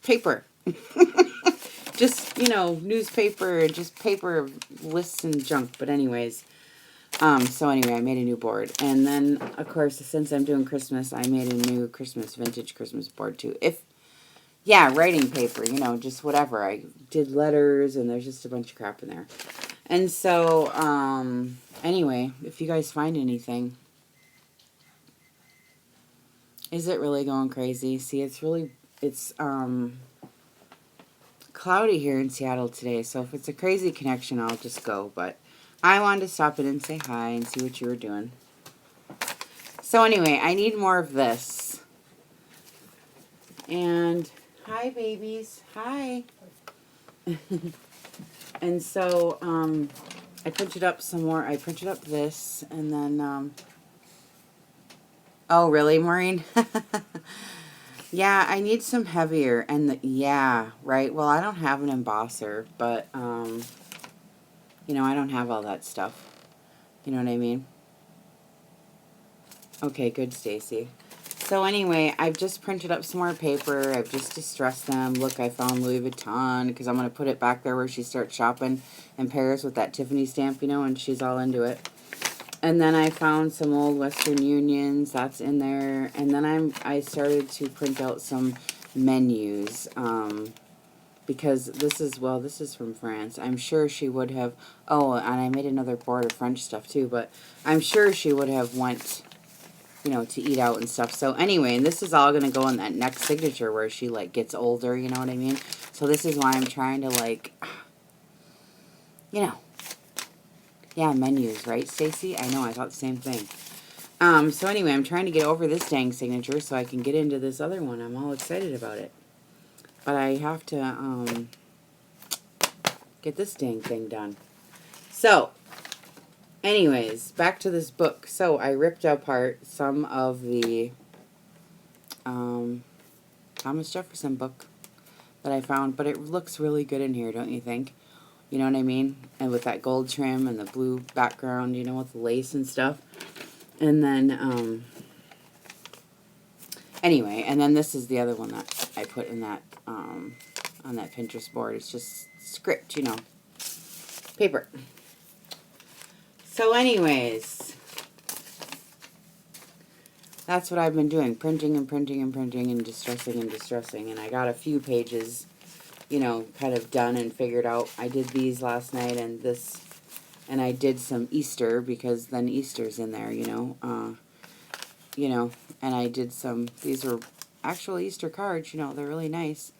paper. Just, newspaper, just paper lists and junk. But anyways, so anyway, I made a new board. And then, of course, since I'm doing Christmas, I made a new vintage Christmas board too. Writing paper, just whatever. I did letters, and there's just a bunch of crap in there. And so, anyway, if you guys find anything. Is it really going crazy? See, it's cloudy here in Seattle today, so if it's a crazy connection, I'll just go. But I wanted to stop in and say hi and see what you were doing. So anyway, I need more of this. And hi, babies. Hi. And so I printed up some more. I printed up this, and then oh, really, Maureen? Yeah, I need some heavier, and yeah, right. Well, I don't have an embosser, but I don't have all that stuff. You know what I mean? Okay, good, Stacy. So anyway, I've just printed up some more paper. I've just distressed them. Look, I found Louis Vuitton, because I'm going to put it back there where she starts shopping in Paris with that Tiffany stamp, and she's all into it. And then I found some old Western Unions. That's in there. And then I started to print out some menus. Because this is from France. I'm sure she would have... Oh, and I made another board of French stuff too. But I'm sure she would have went, to eat out and stuff. So anyway, and this is all going to go in that next signature where she, gets older. You know what I mean? So this is why I'm trying to, like, you know, yeah, menus, right, Stacy? I know, I thought the same thing. So anyway, I'm trying to get over this dang signature so I can get into this other one. I'm all excited about it. But I have to, get this dang thing done. So, anyways, back to this book. So, I ripped apart some of the, Thomas Jefferson book that I found, but it looks really good in here, don't you think? You know what I mean? And with that gold trim and the blue background, you know, with the lace and stuff. And then, anyway, and then this is the other one that I put in that, on that Pinterest board. It's just script, you know, paper. So anyways, that's what I've been doing, printing and printing and printing and distressing and distressing. And I got a few pages, you know, kind of done and figured out. I did these last night and this, and I did some Easter because then Easter's in there, you know, and I did some, these were actual Easter cards, you know, they're really nice.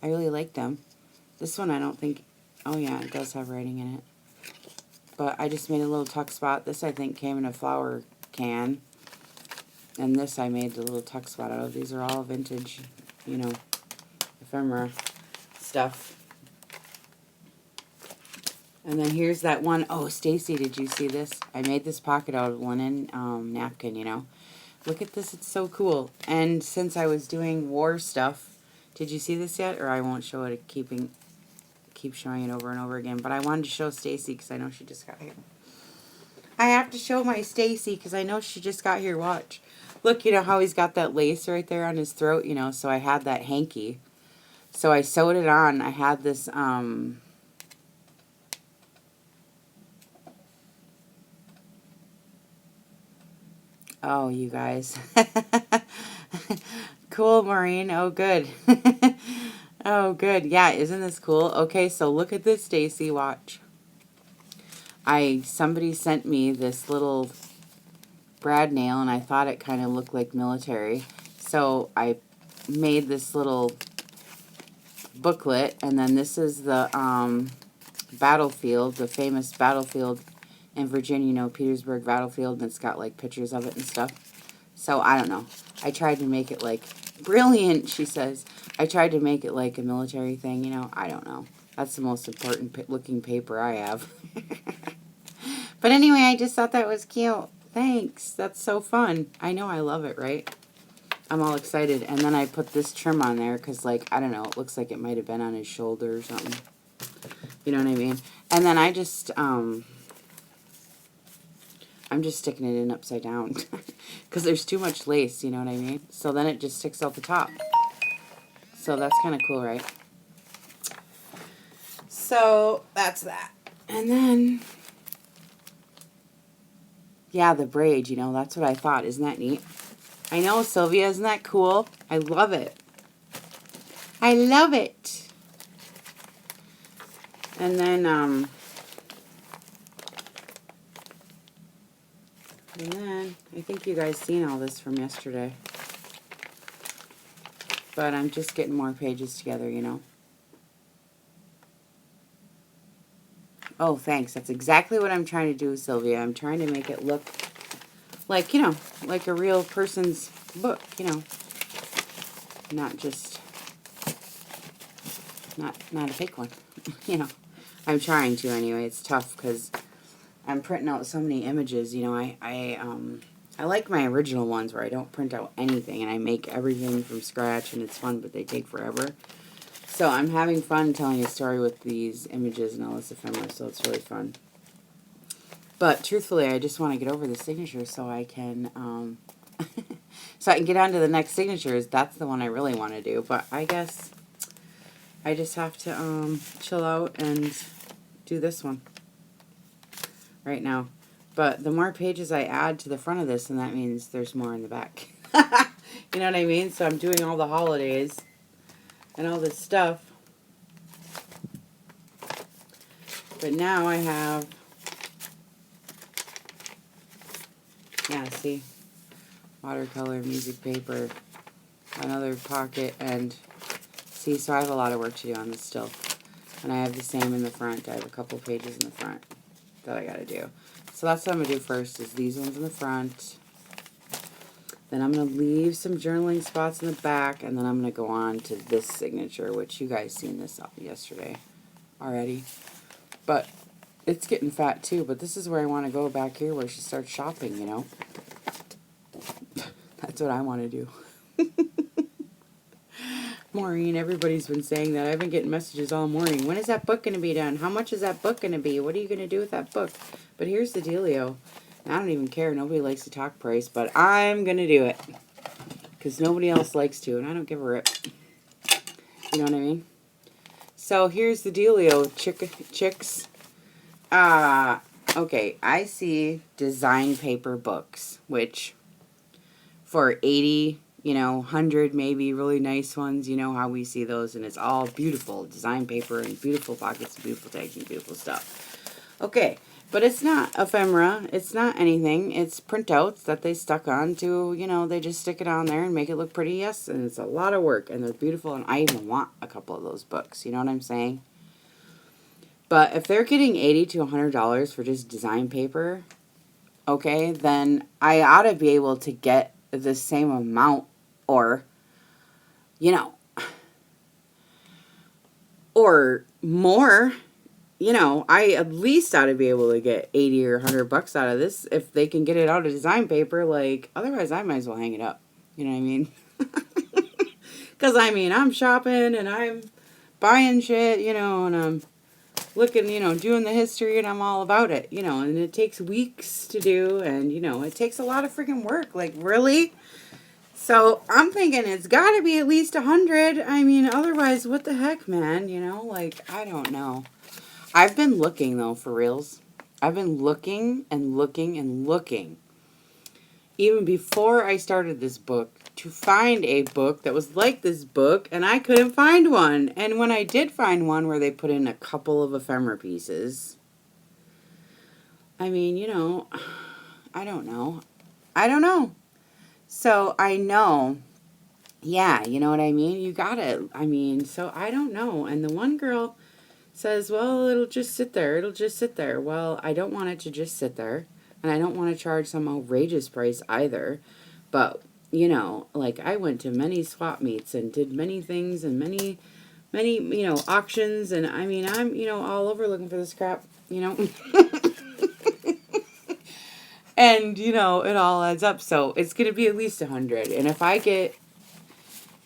I really like them. This one I don't think, oh yeah, it does have writing in it. But I just made a little tuck spot. This I think came in a flower can. And this I made the little tuck spot out of. These are all vintage, you know, ephemera stuff. And then here's that one. Oh, Stacy, did you see this? I made this pocket out of linen napkin, you know. Look at this. It's so cool. And since I was doing war stuff, did you see this yet? Or I won't show it. Keep showing it over and over again. But I wanted to show Stacy because I know she just got here. I have to show my Stacy because I know she just got here. Watch. Look, you know how he's got that lace right there on his throat, you know, so I had that hanky. So I sewed it on. I had this, oh, you guys. Cool, Maureen. Oh, good. Oh, good. Yeah, isn't this cool? Okay, so look at this, Stacy. Watch. Somebody sent me this little brad nail, and I thought it kind of looked like military. So I made this little booklet, and then this is the battlefield, the famous battlefield in Virginia, you know, Petersburg battlefield, and it's got like pictures of it and stuff. So I don't know. I tried to make it like brilliant, she says. I tried to make it like a military thing, you know. I don't know. That's the most important looking paper I have. But anyway, I just thought that was cute. Thanks. That's so fun. I know, I love it, right? I'm all excited. And then I put this trim on there because, like, I don't know, it looks like it might have been on his shoulder or something. You know what I mean? And then I just, I'm just sticking it in upside down because there's too much lace, you know what I mean? So then it just sticks out the top. So that's kind of cool, right? So that's that. And then, yeah, the braid, you know, that's what I thought. Isn't that neat? I know, Sylvia, isn't that cool? I love it. I love it. And then, I think you guys seen all this from yesterday. But I'm just getting more pages together, you know. Oh, thanks. That's exactly what I'm trying to do, Sylvia. I'm trying to make it look like, you know, like a real person's book, you know. Not just, not a fake one, you know. I'm trying to anyway. It's tough because I'm printing out so many images, you know. I like my original ones where I don't print out anything and I make everything from scratch and it's fun, but they take forever. So I'm having fun telling a story with these images and all this ephemera, so it's really fun. But truthfully, I just want to get over the signature so I can, so I can get on to the next signatures. That's the one I really want to do. But I guess I just have to chill out and do this one right now. But the more pages I add to the front of this, then that means there's more in the back. You know what I mean? So I'm doing all the holidays and all this stuff. But now I have, yeah, see, watercolor, music paper, another pocket, and See, so I have a lot of work to do on this still. And I have the same in the front. I have a couple pages in the front that I got to do. So that's what I'm going to do first, is these ones in the front. Then I'm going to leave some journaling spots in the back, and then I'm going to go on to this signature, which you guys seen this yesterday already. But it's getting fat too, but this is where I want to go back here where she starts shopping, you know. That's what I want to do. Maureen, everybody's been saying that. I've been getting messages all morning. When is that book going to be done? How much is that book going to be? What are you going to do with that book? But here's the dealio. I don't even care. Nobody likes to talk price, but I'm going to do it. Because nobody else likes to, and I don't give a rip. You know what I mean? So here's the dealio, chicks. Okay, I see design paper books, which for 80, you know, 100 maybe, really nice ones, you know how we see those, and it's all beautiful design paper and beautiful pockets and beautiful tags and beautiful stuff. Okay, but it's not ephemera, it's not anything, it's printouts that they stuck on to, you know, they just stick it on there and make it look pretty, yes, and it's a lot of work, and they're beautiful, and I even want a couple of those books, you know what I'm saying? But if they're getting $80 to $100 for just design paper, okay, then I ought to be able to get the same amount, or, you know, or more. You know, I at least ought to be able to get 80 or 100 bucks out of this if they can get it out of design paper. Like, otherwise I might as well hang it up. You know what I mean? Because, I mean, I'm shopping and I'm buying shit, you know, and I'm looking, you know, doing the history, and I'm all about it, you know, and it takes weeks to do, and, you know, it takes a lot of freaking work. Like, really? So I'm thinking it's got to be at least 100. I mean, otherwise, what the heck, man? You know, like, I don't know. I've been looking, though, for reals. I've been looking and looking and looking, even before I started this book, to find a book that was like this book, and I couldn't find one. And when I did find one where they put in a couple of ephemera pieces, I mean, you know, I don't know. I don't know. So I know, yeah, you know what I mean? You got it. I mean, so I don't know. And the one girl says, well, it'll just sit there. It'll just sit there. Well, I don't want it to just sit there. And I don't want to charge some outrageous price either. But, you know, like, I went to many swap meets and did many things and many, you know, auctions. And, I mean, I'm, you know, all over looking for this crap, you know. And, you know, it all adds up. So it's going to be at least 100. And if I get,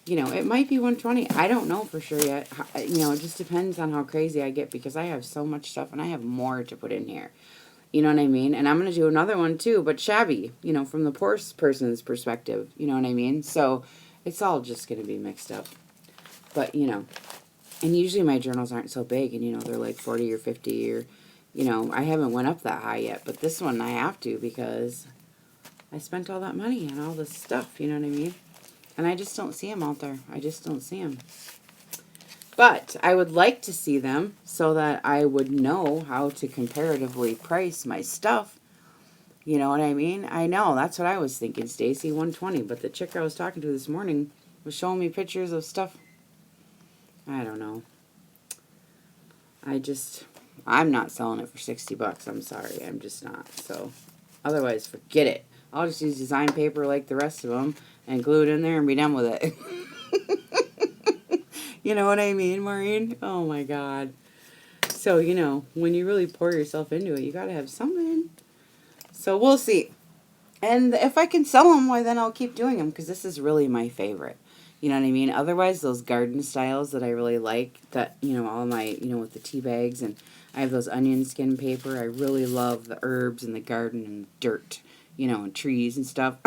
you know, it might be 120. I don't know for sure yet. You know, it just depends on how crazy I get, because I have so much stuff and I have more to put in here. You know what I mean? And I'm going to do another one too, but shabby, you know, from the poor person's perspective. You know what I mean? So it's all just going to be mixed up. But, you know, and usually my journals aren't so big, and, you know, they're like 40 or 50 or, you know, I haven't went up that high yet. But this one I have to, because I spent all that money on all this stuff. You know what I mean? And I just don't see them out there. I just don't see them. But I would like to see them so that I would know how to comparatively price my stuff. You know what I mean? I know. That's what I was thinking, Stacy, 120. But the chick I was talking to this morning was showing me pictures of stuff. I don't know. I'm not selling it for 60 bucks. I'm sorry. I'm just not. So, otherwise, forget it. I'll just use design paper like the rest of them and glue it in there and be done with it. You know what I mean, Maureen? Oh, my God. So, you know, when you really pour yourself into it, you got to have something. So, we'll see. And if I can sell them, why, then I'll keep doing them, because this is really my favorite. You know what I mean? Otherwise, those garden styles that I really like, that, you know, all my, you know, with the tea bags, and I have those onion skin paper. I really love the herbs and the garden and dirt, you know, and trees and stuff.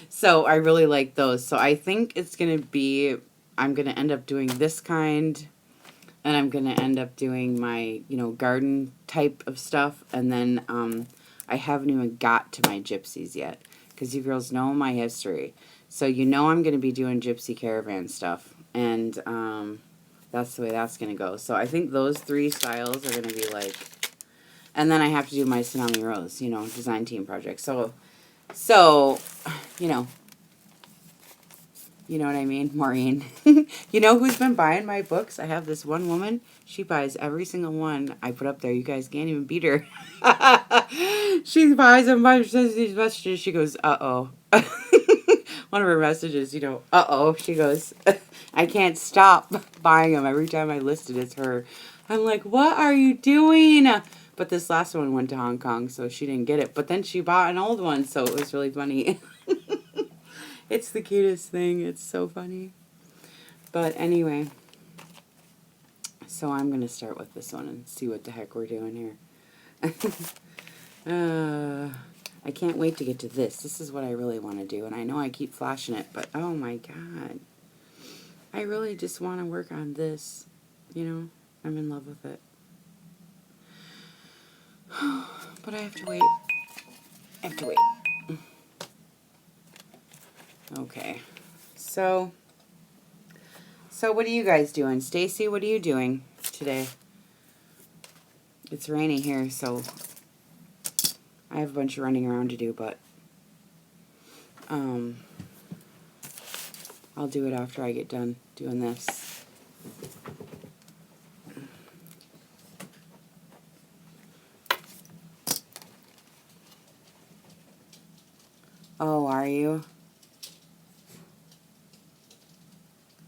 So, I really like those. So, I think it's going to be, I'm going to end up doing this kind, and I'm going to end up doing my, you know, garden type of stuff. And then I haven't even got to my gypsies yet, because you girls know my history. So you know I'm going to be doing gypsy caravan stuff, and that's the way that's going to go. So I think those three styles are going to be like, and then I have to do my Tsunami Rose, you know, design team project. So, you know what I mean, Maureen? You know who's been buying my books? I have this one woman. She buys every single one I put up there. You guys can't even beat her. She buys them, sends these messages. She goes, uh-oh. One of her messages, uh-oh. She goes, I can't stop buying them. Every time I list it, it's her. I'm like, what are you doing? But this last one went to Hong Kong, so she didn't get it. But then she bought an old one, so it was really funny. It's the cutest thing. It's so funny. But anyway, so I'm going to start with this one and see what the heck we're doing here. I can't wait to get to this. This is what I really want to do. And I know I keep flashing it, but oh my God. I really just want to work on this. I'm in love with it. But I have to wait. Okay. So what are you guys doing? Stacy, what are you doing today? It's raining here, so I have a bunch of running around to do, but I'll do it after I get done doing this. Oh, are you?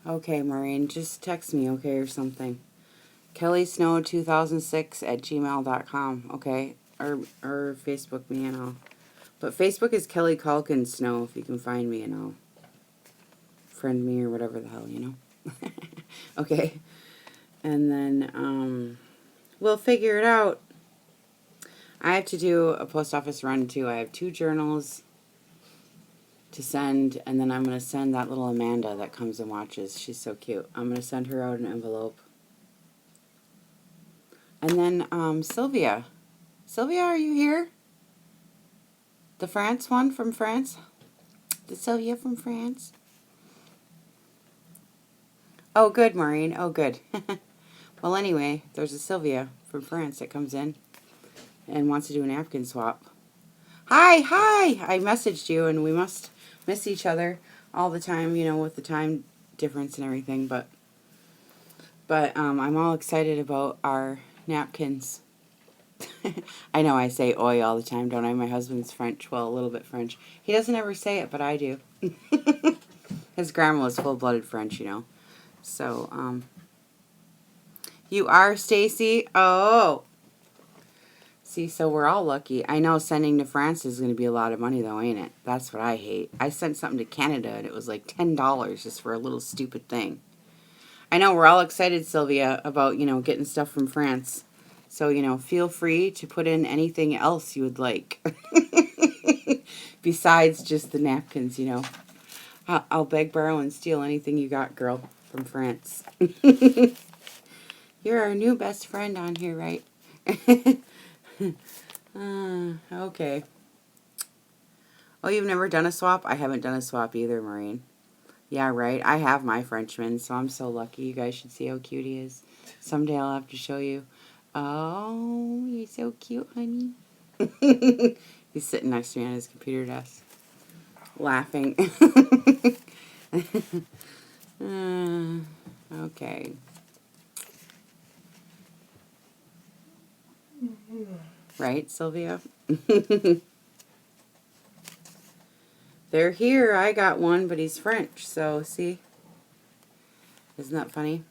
Okay, Maureen, just text me, okay, or something. kellysnow2006@gmail.com, okay? Or Facebook me and I'll... But Facebook is Kelly Calkins Snow, if you can find me and I'll friend me or whatever the hell, Okay. And then, we'll figure it out. I have to do a post office run, too. I have 2 journals to send, and then I'm going to send that little Amanda that comes and watches. She's so cute. I'm going to send her out an envelope. And then, Sylvia. Sylvia, are you here? The France one from France? The Sylvia from France? Oh, good, Maureen. Oh, good. Well, anyway, there's a Sylvia from France that comes in and wants to do a napkin swap. Hi! I messaged you, and we must miss each other all the time, with the time difference and everything, but I'm all excited about our napkins. I know I say oi all the time, don't I? My husband's French, well, a little bit French. He doesn't ever say it, but I do. His grandma was full-blooded French, So, you are, Stacy? Oh! See, so we're all lucky. I know sending to France is going to be a lot of money, though, ain't it? That's what I hate. I sent something to Canada, and it was like $10 just for a little stupid thing. I know we're all excited, Sylvia, about, getting stuff from France. So, feel free to put in anything else you would like. Besides just the napkins, I'll beg, borrow, and steal anything you got, girl, from France. You're our new best friend on here, right? Okay. Oh, you've never done a swap? I haven't done a swap either, Maureen. Yeah, right. I have my Frenchman, so I'm so lucky. You guys should see how cute he is. Someday I'll have to show you. Oh, you're so cute, honey. He's sitting next to me on his computer desk, laughing. Okay. Right, Sylvia? They're here. I got one, but he's French, so see? Isn't that funny?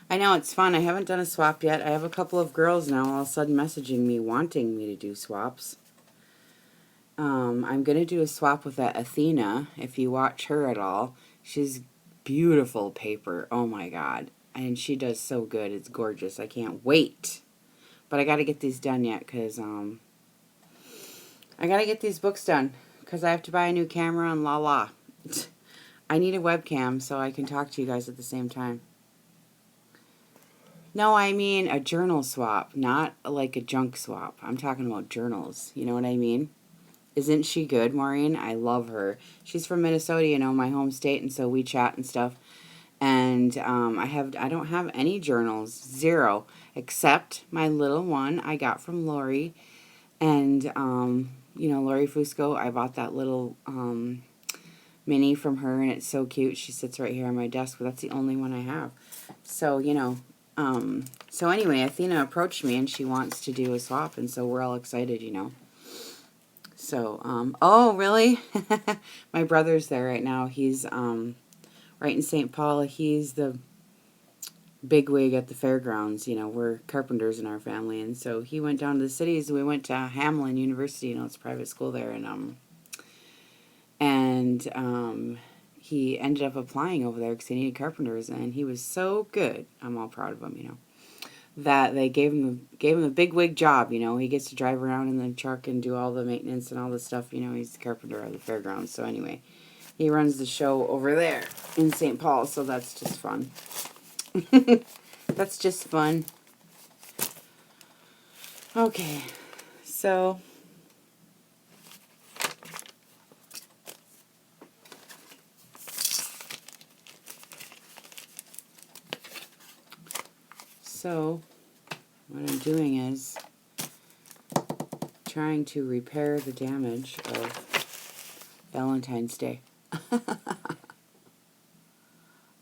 I know, it's fun. I haven't done a swap yet. I have a couple of girls now all of a sudden messaging me, wanting me to do swaps. I'm going to do a swap with that Athena, if you watch her at all. She's beautiful paper. Oh, my God. And she does so good. It's gorgeous. I can't wait. But I got to get these done yet, because, I got to get these books done, because I have to buy a new camera and la. I need a webcam so I can talk to you guys at the same time. No, I mean a journal swap, not like a junk swap. I'm talking about journals. You know what I mean? Isn't she good, Maureen? I love her. She's from Minnesota, my home state, and so we chat and stuff. And I don't have any journals, 0, except my little one I got from Lori. And Lori Fusco, I bought that little mini from her, and it's so cute. She sits right here on my desk, but that's the only one I have. So, you know, so anyway, Athena approached me, and she wants to do a swap, and so we're all excited, you know. So, oh, really? My brother's there right now. He's, right in St. Paul. He's the bigwig at the fairgrounds. You know, we're carpenters in our family, and so he went down to the cities. We went to Hamlin University, you know, it's a private school there, and he ended up applying over there because they needed carpenters, and he was so good. I'm all proud of him, you know, that they gave him a big wig job. You know, he gets to drive around in the truck and do all the maintenance and all the stuff. You know, he's the carpenter of the fairgrounds. So anyway, he runs the show over there in St. Paul, so that's just fun. That's just fun. Okay, so what I'm doing is trying to repair the damage of Valentine's Day.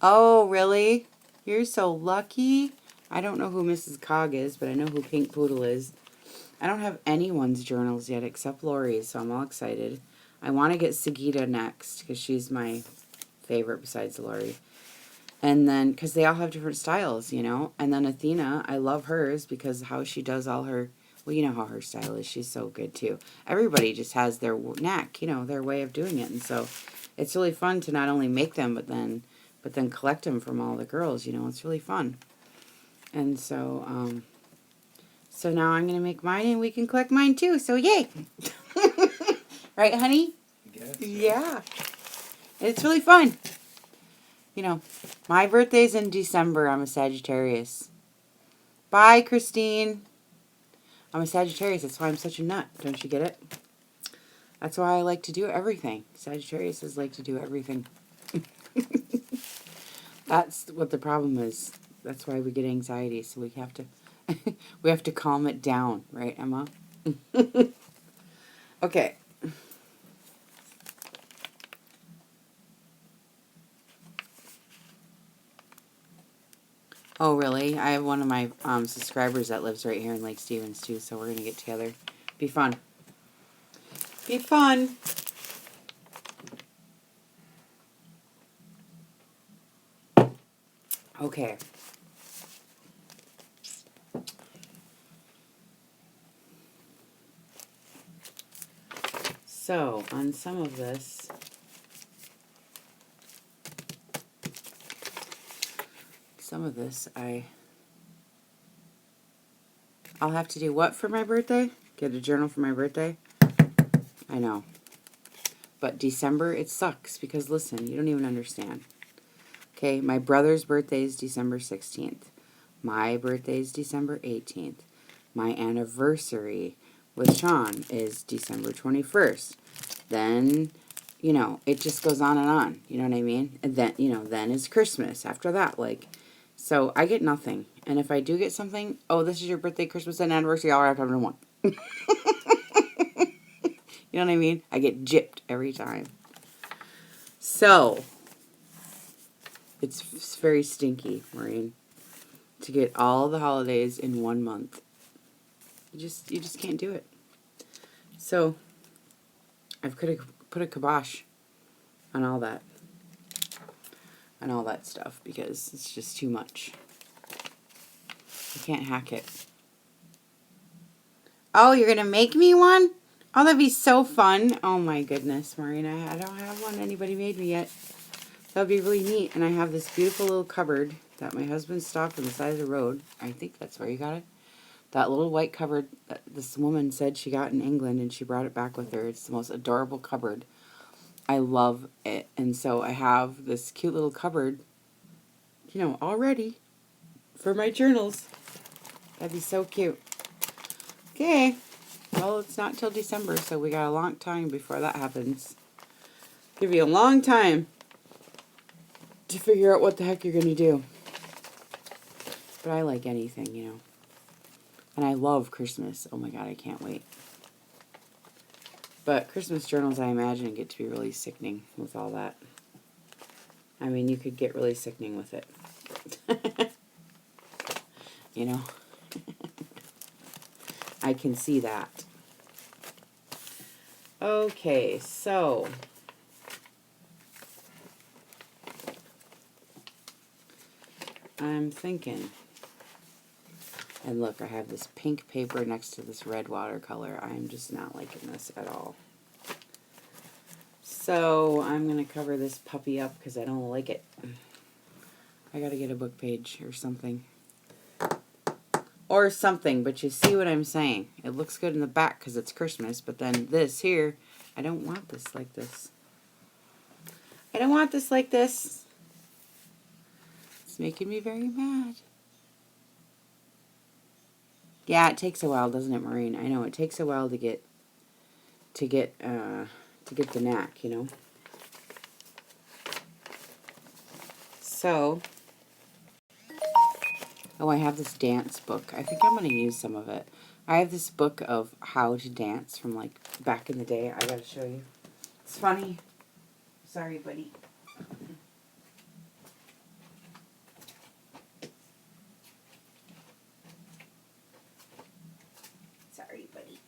Oh, really? You're so lucky. I don't know who Mrs. Cog is, but I know who Pink Poodle is. I don't have anyone's journals yet except Lori's, so I'm all excited. I want to get Sagita next because she's my favorite besides Lori. And then, because they all have different styles, you know. And then Athena, I love hers because how she does all her, well, you know how her style is. She's so good, too. Everybody just has their knack, you know, their way of doing it. And so it's really fun to not only make them, but then collect them from all the girls, you know. It's really fun. And so, so now I'm going to make mine, and we can collect mine, too. So, yay! Right, honey? Yes. Yeah. It's really fun. You know, my birthday's in December. I'm a Sagittarius. Bye, Christine. I'm a Sagittarius. That's why I'm such a nut. Don't you get it? That's why I like to do everything. Sagittariuses like to do everything. That's what the problem is. That's why we get anxiety. So we have to, we have to calm it down, right, Emma? Okay. Oh, really? I have one of my subscribers that lives right here in Lake Stevens, too, so we're going to get together. Be fun. Be fun. Okay. So, on some of this, I'll have to do what for my birthday? Get a journal for my birthday? I know. But December, it sucks because, listen, you don't even understand. Okay, my brother's birthday is December 16th. My birthday is December 18th. My anniversary with Sean is December 21st. Then, you know, it just goes on and on. You know what I mean? And then, you know, then is Christmas after that. Like, so I get nothing. And if I do get something, oh, this is your birthday, Christmas, and anniversary all wrapped up in one. You know what I mean? I get gypped every time. So, it's very stinky, Maureen, to get all the holidays in 1 month. You just can't do it. So, I've put a kibosh on all that. On all that stuff because it's just too much. I can't hack it. Oh, you're gonna make me one? Oh, that'd be so fun. Oh my goodness, Marina. I don't have one anybody made me yet. That'd be really neat. And I have this beautiful little cupboard that my husband stopped on the side of the road. I think that's where you got it. That little white cupboard that this woman said she got in England, and she brought it back with her. It's the most adorable cupboard. I love it. And so I have this cute little cupboard, you know, all ready for my journals. That'd be so cute. Okay. Well, it's not till December, so we got a long time before that happens. Give you a long time to figure out what the heck you're going to do. But I like anything, you know. And I love Christmas. Oh my God, I can't wait. But Christmas journals, I imagine, get to be really sickening with all that. I mean, you could get really sickening with it. You know? I can see that. Okay, so I'm thinking, and look, I have this pink paper next to this red watercolor. I'm just not liking this at all. So I'm going to cover this puppy up because I don't like it. I got to get a book page or something. Or something, but you see what I'm saying. It looks good in the back because it's Christmas, but then this here, I don't want this like this. I don't want this like this. It's making me very mad. Yeah, it takes a while, doesn't it, Maureen? I know, it takes a while to get the knack, you know. So, oh, I have this dance book. I think I'm going to use some of it. I have this book of how to dance from, like, back in the day. I got to show you. It's funny. Sorry, buddy. Sorry, buddy.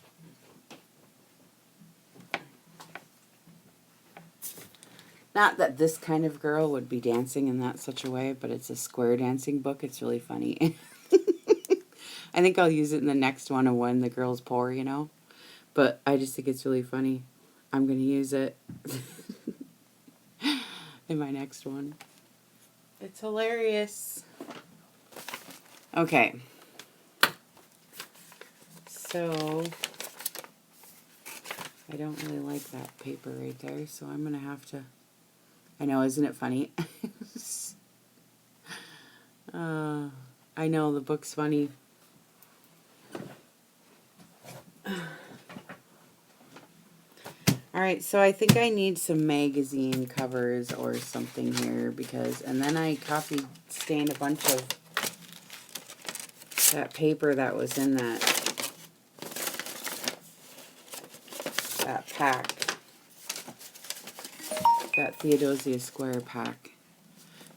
Not that this kind of girl would be dancing in that such a way, but it's a square dancing book. It's really funny. I think I'll use it in the next one of when the girls pour, you know. But I just think it's really funny. I'm going to use it in my next one. It's hilarious. Okay. So, I don't really like that paper right there, so I'm going to have to... I know, isn't it funny? I know, the book's funny. Alright, so I think I need some magazine covers or something here because, and then I copy stained a bunch of that paper that was in that pack. That Theodosia Square pack.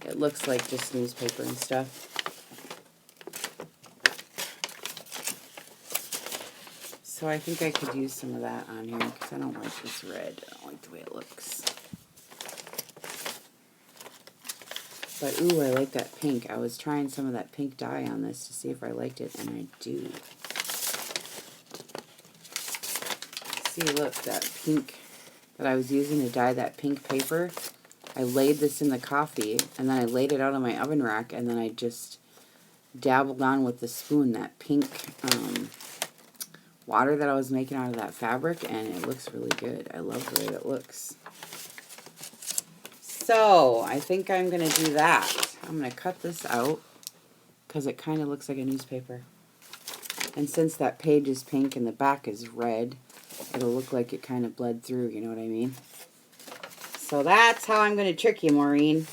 It looks like just newspaper and stuff. So I think I could use some of that on here because I don't like this red. I don't like the way it looks. But ooh, I like that pink. I was trying some of that pink dye on this to see if I liked it, and I do. See, look, that pink that I was using to dye that pink paper. I laid this in the coffee, and then I laid it out on my oven rack, and then I just dabbled on with the spoon that pink water that I was making out of that fabric, and it looks really good. I love the way it looks. So, I think I'm going to do that. I'm going to cut this out, because it kind of looks like a newspaper. And since that page is pink and the back is red, it'll look like it kind of bled through, you know what I mean? So that's how I'm going to trick you, Maureen.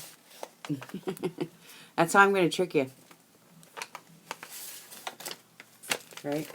That's how I'm going to trick you. Right?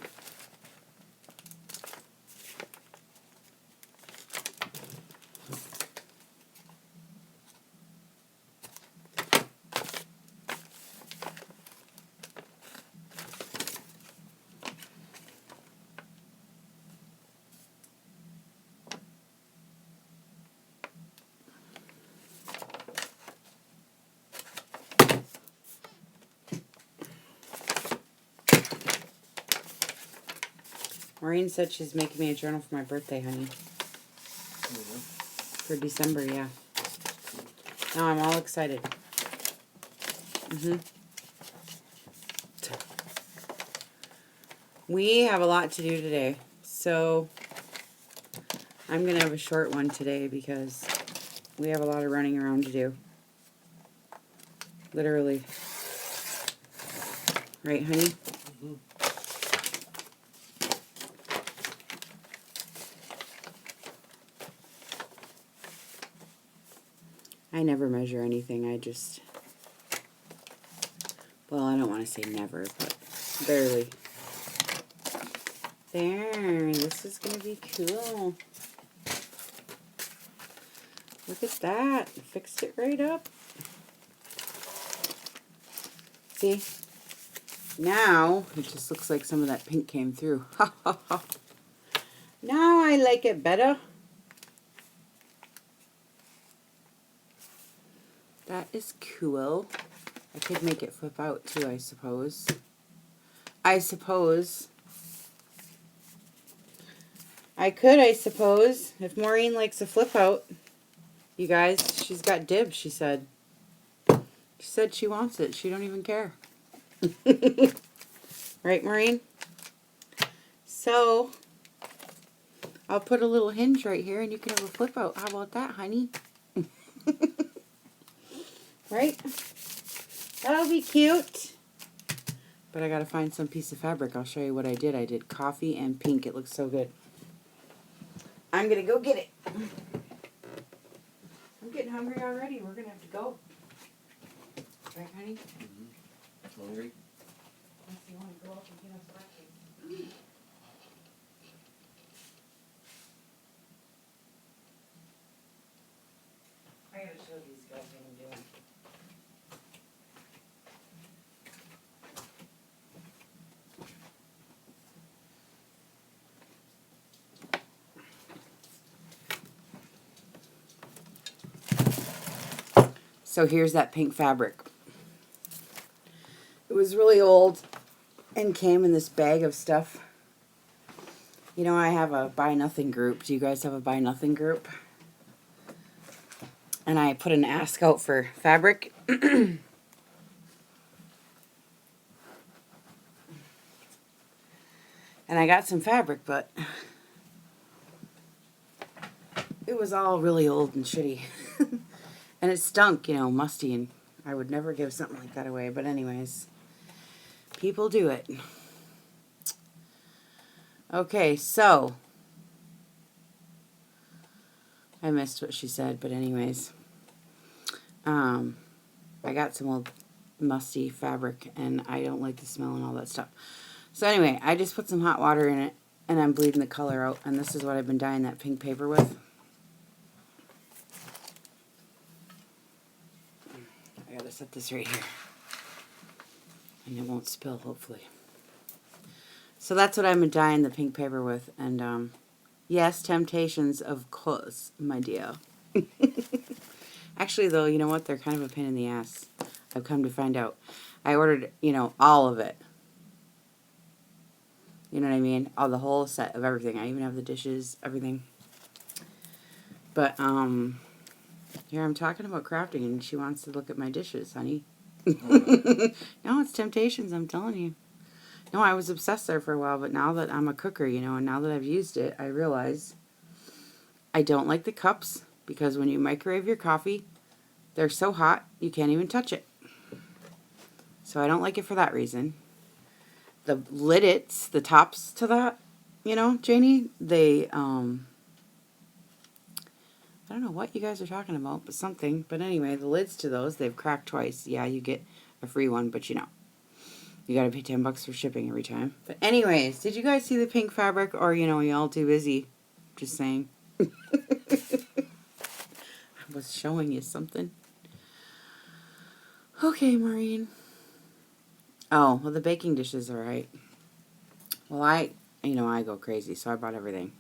Maureen said she's making me a journal for my birthday, honey. For December, yeah. Now I'm all excited. We have a lot to do today, so I'm going to have a short one today because we have a lot of running around to do. Literally. Right, honey? I never measure anything. I just, well, I don't want to say never, but barely. There, this is going to be cool. Look at that. Fixed it right up. See? Now, it just looks like some of that pink came through. Now I like it better. That is cool. I could make it flip out too, I suppose. I could, if Maureen likes a flip out. You guys, she's got dibs, she said. She said she wants it. She don't even care. Right, Maureen? So, I'll put a little hinge right here and you can have a flip out. How about that, honey? Right? That'll be cute. But I gotta find some piece of fabric. I'll show you what I did. I did coffee and pink. It looks so good. I'm gonna go get it. I'm getting hungry already. We're gonna have to go. Right, honey? Mm-hmm. Hungry? Unless you want to go up and get us breakfast. I gotta show these guys what I'm doing. So here's that pink fabric. It was really old and came in this bag of stuff. You know, I have a Buy Nothing group. Do you guys have a Buy Nothing group? And I put an ask out for fabric. And I got some fabric, but it was all really old and shitty. And it stunk, you know, musty, and I would never give something like that away. But anyways, people do it. Okay, so I missed what she said, but anyways, I got some old musty fabric, and I don't like the smell and all that stuff. So anyway, I just put some hot water in it, and I'm bleeding the color out, and this is what I've been dyeing that pink paper with. I gotta set this right here, and it won't spill, hopefully. So that's what I've been dyeing the pink paper with, and yes, Temptations, of course, my dear. Actually, though, you know what? They're kind of a pain in the ass. I've come to find out. I ordered, you know, all of it. You know what I mean? All the whole set of everything. I even have the dishes, everything. But, here I'm talking about crafting, and she wants to look at my dishes, honey. No, it's Temptations, I'm telling you. No, I was obsessed there for a while, but now that I'm a cooker, you know, and now that I've used it, I realize I don't like the cups, because when you microwave your coffee, they're so hot, you can't even touch it. So I don't like it for that reason. The liddits, the tops to that, you know, Janie, they, I don't know what you guys are talking about, but something. But anyway, the lids to those, they've cracked twice. Yeah, you get a free one, but you know, you gotta pay $10 for shipping every time. But anyways, did you guys see the pink fabric, or, you know, y'all too busy? Just saying. I was showing you something. Okay, Maureen. Oh, well, the baking dish is alright. Well, I go crazy, so I bought everything.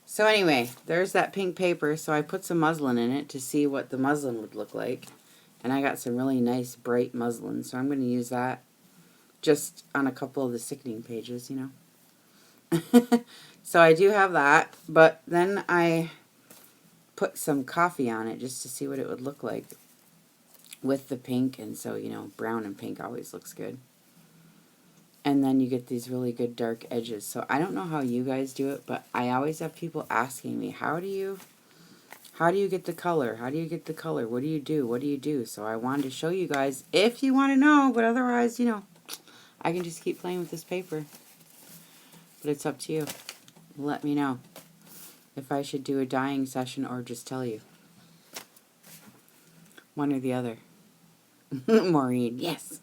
So anyway, there's that pink paper, so I put some muslin in it to see what the muslin would look like. And I got some really nice, bright muslin, so I'm going to use that just on a couple of the sickening pages, you know. So I do have that, but then I put some coffee on it just to see what it would look like with the pink, and so, you know, brown and pink always looks good. And then you get these really good dark edges. So I don't know how you guys do it, but I always have people asking me, how do you get the color? How do you get the color? What do you do? What do you do? So I wanted to show you guys if you want to know, but otherwise, you know, I can just keep playing with this paper. But it's up to you. Let me know if I should do a dyeing session or just tell you. One or the other. Maureen, yes.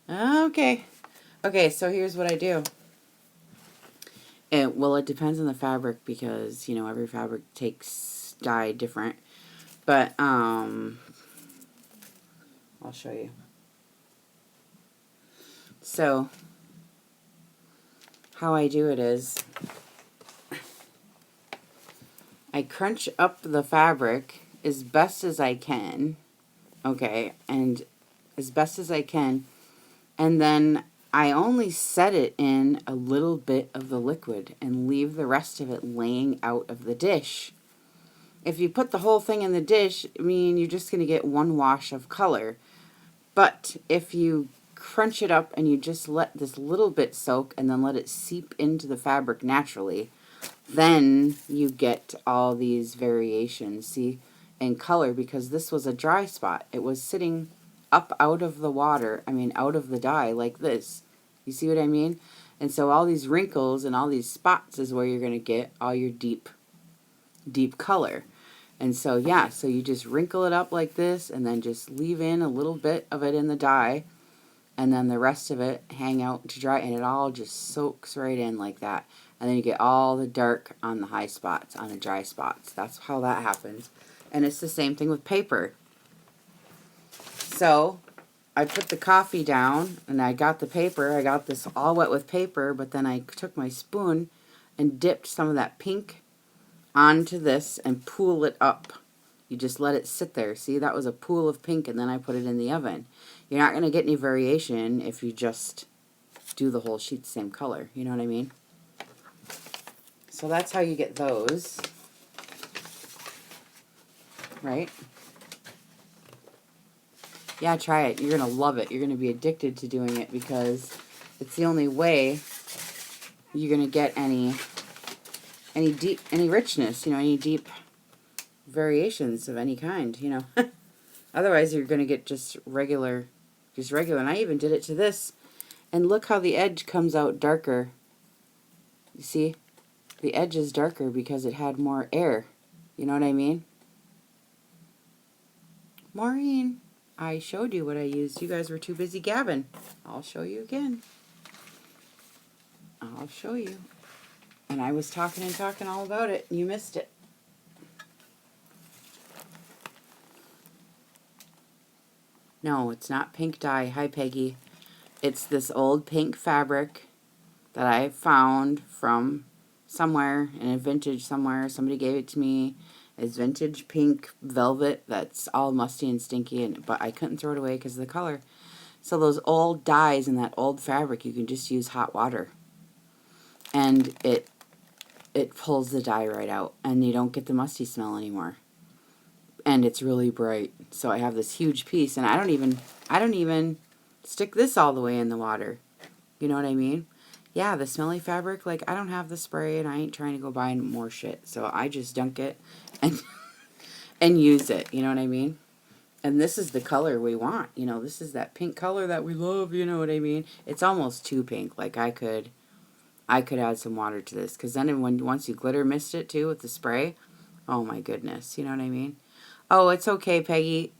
Okay. Okay, so here's what I do. Well, it depends on the fabric because, you know, every fabric takes dye different. But, I'll show you. So, how I do it is, I crunch up the fabric as best as I can, okay, and as best as I can, and then I only set it in a little bit of the liquid and leave the rest of it laying out of the dish. If you put the whole thing in the dish, I mean, you're just going to get one wash of color. But if you crunch it up and you just let this little bit soak and then let it seep into the fabric naturally, then you get all these variations, see, in color, because this was a dry spot. It was sitting up out of the water, out of the dye like this. You see what I mean? And so all these wrinkles and all these spots is where you're going to get all your deep color. And so, yeah, so you just wrinkle it up like this and then just leave in a little bit of it in the dye and then the rest of it hang out to dry, and it all just soaks right in like that. And then you get all the dark on the high spots, on the dry spots. That's how that happens. And it's the same thing with paper. So, I put the coffee down, and I got the paper. I got this all wet with paper, but then I took my spoon and dipped some of that pink onto this and pool it up. You just let it sit there. See, that was a pool of pink, and then I put it in the oven. You're not going to get any variation if you just do the whole sheet the same color. You know what I mean? So that's how you get those. Right? Yeah, try it. You're going to love it. You're going to be addicted to doing it because it's the only way you're going to get any richness, any deep variations of any kind, Otherwise, you're going to get just regular. And I even did it to this. And look how the edge comes out darker. You see? The edge is darker because it had more air. You know what I mean? Maureen, I showed you what I used. You guys were too busy gabbing. I'll show you again. I'll show you. And I was talking all about it, and you missed it. No, it's not pink dye. Hi, Peggy. It's this old pink fabric that I found from somewhere, in a vintage somewhere. Somebody gave it to me. It's vintage pink velvet that's all musty and stinky, but I couldn't throw it away because of the color. So those old dyes in that old fabric, you can just use hot water. And it pulls the dye right out, and you don't get the musty smell anymore. And it's really bright. So I have this huge piece, and I don't even stick this all the way in the water. You know what I mean? Yeah, the smelly fabric, like, I don't have the spray, and I ain't trying to go buy more shit. So I just dunk it and use it. You know what I mean? And this is the color we want. This is that pink color that we love. You know what I mean? It's almost too pink. Like, I could add some water to this. Because then once you glitter mist it, too, with the spray, oh, my goodness. You know what I mean? Oh, it's okay, Peggy.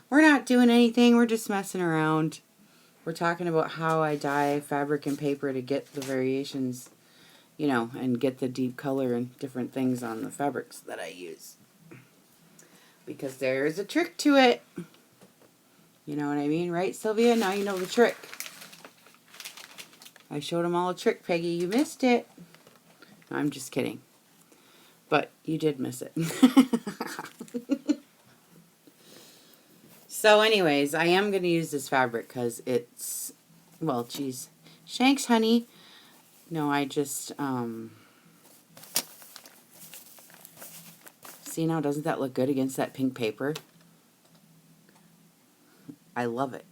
We're not doing anything. We're just messing around. We're talking about how I dye fabric and paper to get the variations, and get the deep color and different things on the fabrics that I use. Because there's a trick to it. You know what I mean? Right, Sylvia? Now you know the trick. I showed them all a trick, Peggy. You missed it. No, I'm just kidding. But you did miss it. So anyways, I am going to use this fabric because it's, well, geez. Shanks, honey. No, I just, see now, doesn't that look good against that pink paper? I love it.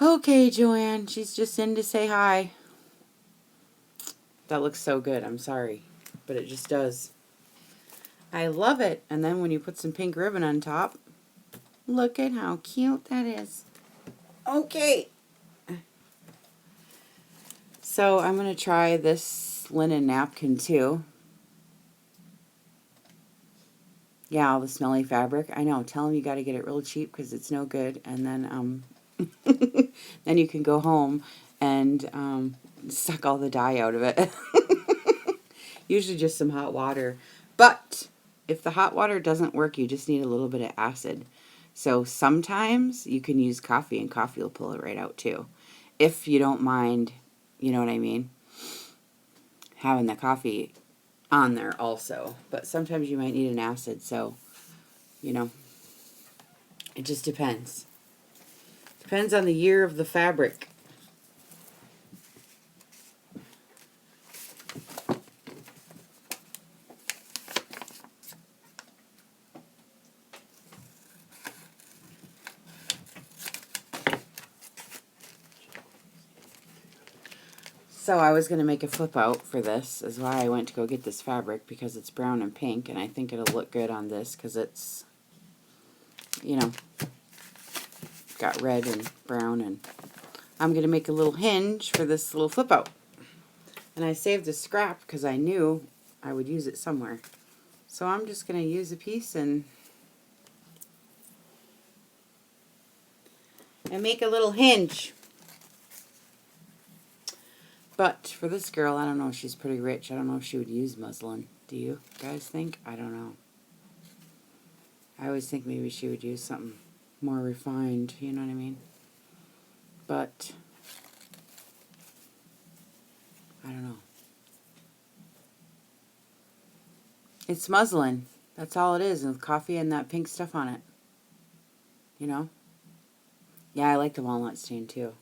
Okay, Joanne, she's just in to say hi. That looks so good. I'm sorry, but it just does. I love it. And then when you put some pink ribbon on top, look at how cute that is. Okay. So I'm going to try this linen napkin too. Yeah, all the smelly fabric. I know. Tell them you got to get it real cheap because it's no good. And then then you can go home and suck all the dye out of it. Usually just some hot water. But if the hot water doesn't work, you just need a little bit of acid. So sometimes you can use coffee, and coffee will pull it right out too. If you don't mind, you know what I mean, having the coffee on there also. But sometimes you might need an acid, so, you know, it just depends. Depends on the year of the fabric. So I was going to make a flip out for this, is why I went to go get this fabric, because it's brown and pink, and I think it'll look good on this, because it's, you know, got red and brown, and I'm going to make a little hinge for this little flip out. And I saved the scrap because I knew I would use it somewhere. So I'm just going to use a piece and make a little hinge. But for this girl, I don't know, she's pretty rich. I don't know if she would use muslin. Do you guys think? I don't know. I always think maybe she would use something more refined, you know what I mean? But I don't know. It's muslin. That's all it is, and with coffee and that pink stuff on it. You know? Yeah, I like the walnut stain too.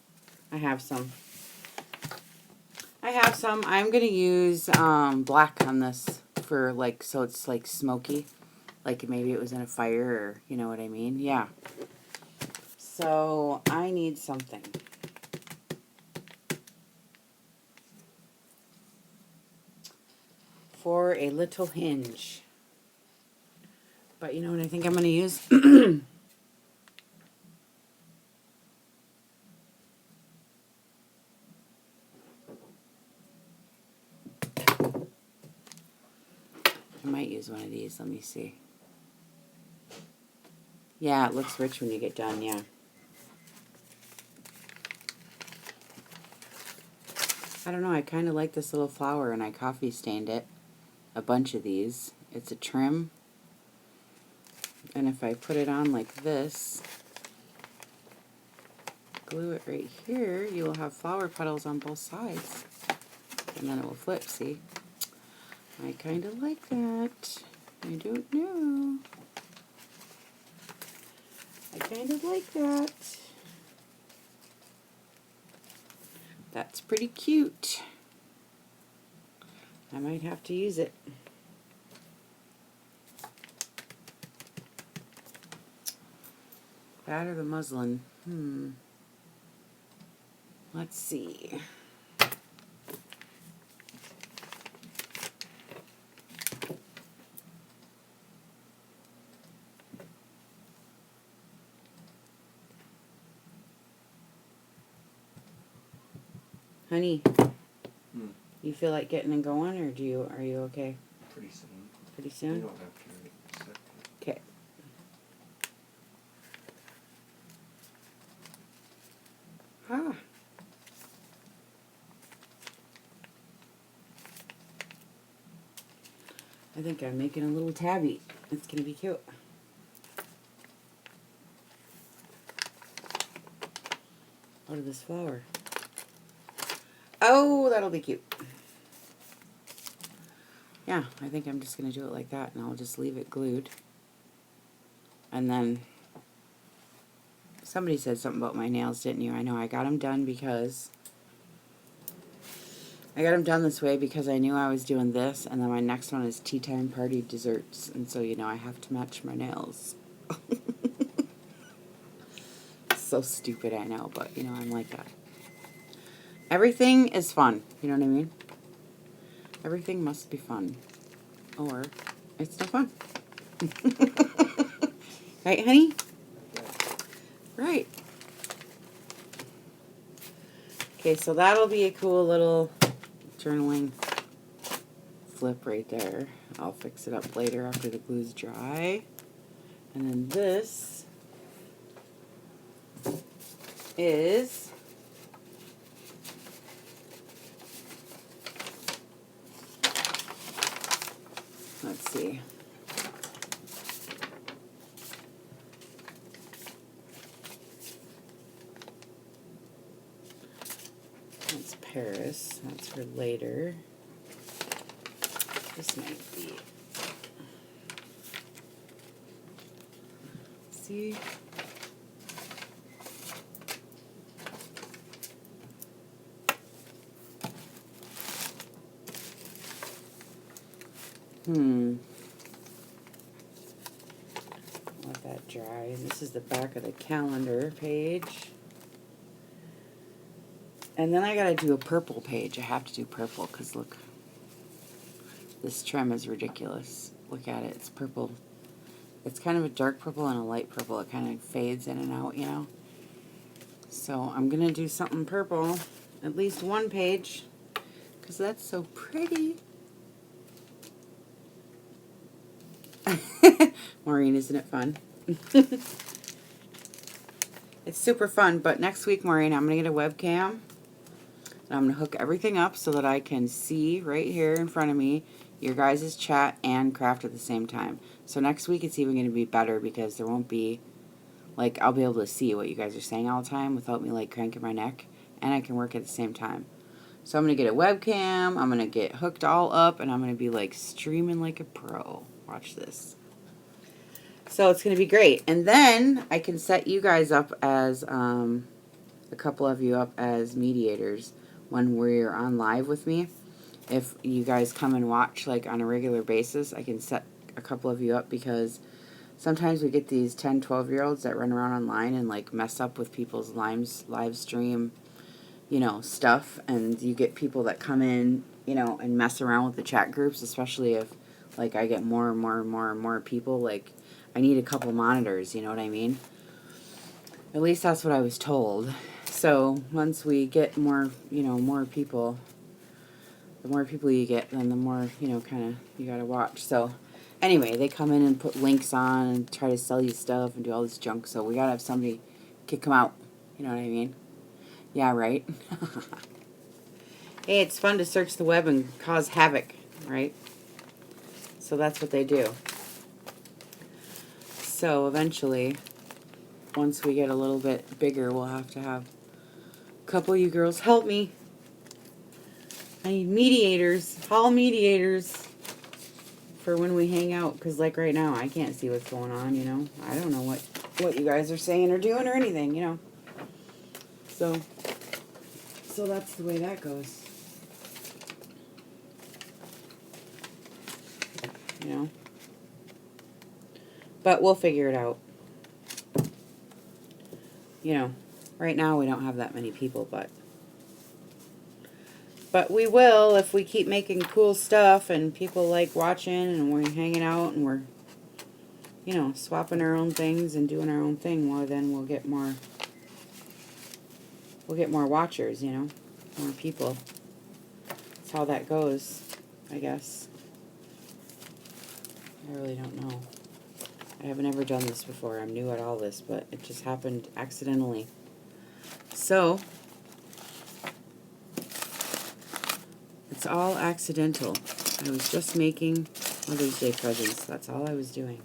I have some. I'm going to use black on this for, like, so it's, like, smoky. Like maybe it was in a fire, or, you know what I mean? Yeah. So I need something. For a little hinge. But you know what I think I'm going to use? I might use one of these. Let me see. Yeah, it looks rich when you get done, yeah. I don't know, I kind of like this little flower, and I coffee stained it. A bunch of these. It's a trim. And if I put it on like this, glue it right here, you will have flower petals on both sides. And then it will flip, see? I kind of like that. I don't know. I kind of like that. That's pretty cute. I might have to use it. That or the muslin. Let's see. Honey, you feel like getting and going, or are you okay? Pretty soon. Pretty soon? You don't have to accept it. Okay. Ah. I think I'm making a little tabby. It's going to be cute. Out of this flower. Oh, that'll be cute. Yeah, I think I'm just going to do it like that, and I'll just leave it glued. And then somebody said something about my nails, didn't you? I know I got them done because I got them done this way because I knew I was doing this, and then my next one is tea time party desserts, and so, you know, I have to match my nails. So stupid, I know, but, you know, I'm like that. Everything is fun, you know what I mean? Everything must be fun, or it's no fun. Right, honey? Right. Okay, so that'll be a cool little journaling flip right there. I'll fix it up later after the glue's dry. And then this is see. That's Paris. That's for later. This might be. See? Let that dry. This is the back of the calendar page. And then I gotta do a purple page. I have to do purple because look, this trim is ridiculous. Look at it. It's purple. It's kind of a dark purple and a light purple. It kind of fades in and out, you know. So I'm gonna do something purple, at least one page, because that's so pretty. Maureen, isn't it fun? It's super fun, but next week, Maureen, I'm going to get a webcam. And I'm going to hook everything up so that I can see right here in front of me your guys' chat and craft at the same time. So next week it's even going to be better because there won't be, like, I'll be able to see what you guys are saying all the time without me, like, cranking my neck. And I can work at the same time. So I'm going to get a webcam. I'm going to get hooked all up. And I'm going to be, like, streaming like a pro. Watch this. So it's going to be great. And then I can set you guys up as, a couple of you up as mediators when we're on live with me. If you guys come and watch, like, on a regular basis, I can set a couple of you up because sometimes we get these 10, 12-year-olds that run around online and, like, mess up with people's live stream, you know, stuff. And you get people that come in, you know, and mess around with the chat groups, especially if, like, I get more and more and more and more people. Like, I need a couple monitors, you know what I mean? At least that's what I was told. So once we get more, you know, more people, the more people you get, then the more, you know, kind of you got to watch. So anyway, they come in and put links on and try to sell you stuff and do all this junk. So we got to have somebody kick them out. You know what I mean? Yeah, right? Hey, it's fun to search the web and cause havoc, right? So that's what they do. So eventually, once we get a little bit bigger, we'll have to have a couple of you girls help me. I need mediators, hall mediators, for when we hang out. Because, like, right now, I can't see what's going on, you know. I don't know what you guys are saying or doing or anything, you know. So that's the way that goes. You know. But we'll figure it out. You know, right now we don't have that many people, but we will if we keep making cool stuff and people like watching and we're hanging out and we're, you know, swapping our own things and doing our own thing. Well, then we'll get more watchers, you know, more people. That's how that goes, I guess. I really don't know. I haven't ever done this before. I'm new at all this, but it just happened accidentally. So, it's all accidental. I was just making Mother's Day presents. That's all I was doing.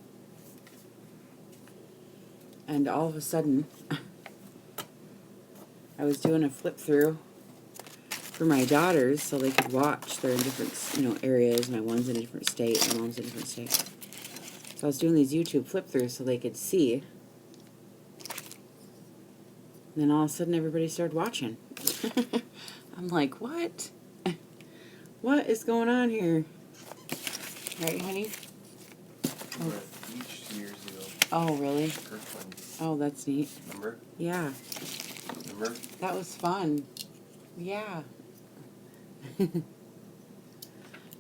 And all of a sudden, I was doing a flip through for my daughters so they could watch. They're in different, you know, areas. My one's in a different state. My mom's in a different state. So I was doing these YouTube flip-throughs so they could see. And then all of a sudden everybody started watching. I'm like, what? What is going on here? Right, honey? We were at the beach 2 years ago. Oh, really? Kirkland. Oh, that's neat. Remember? Yeah. Remember? That was fun. Yeah.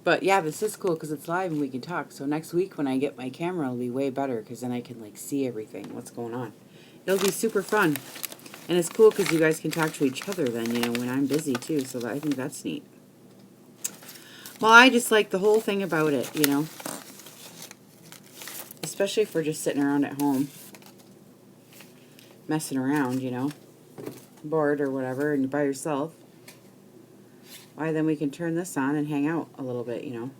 But yeah, this is cool because it's live and we can talk. So next week when I get my camera, it'll be way better because then I can, like, see everything, what's going on. It'll be super fun. And it's cool because you guys can talk to each other then, you know, when I'm busy too. So I think that's neat. Well, I just like the whole thing about it, you know. Especially if we're just sitting around at home. Messing around, you know. Bored or whatever and you're by yourself. Why, then we can turn this on and hang out a little bit, you know.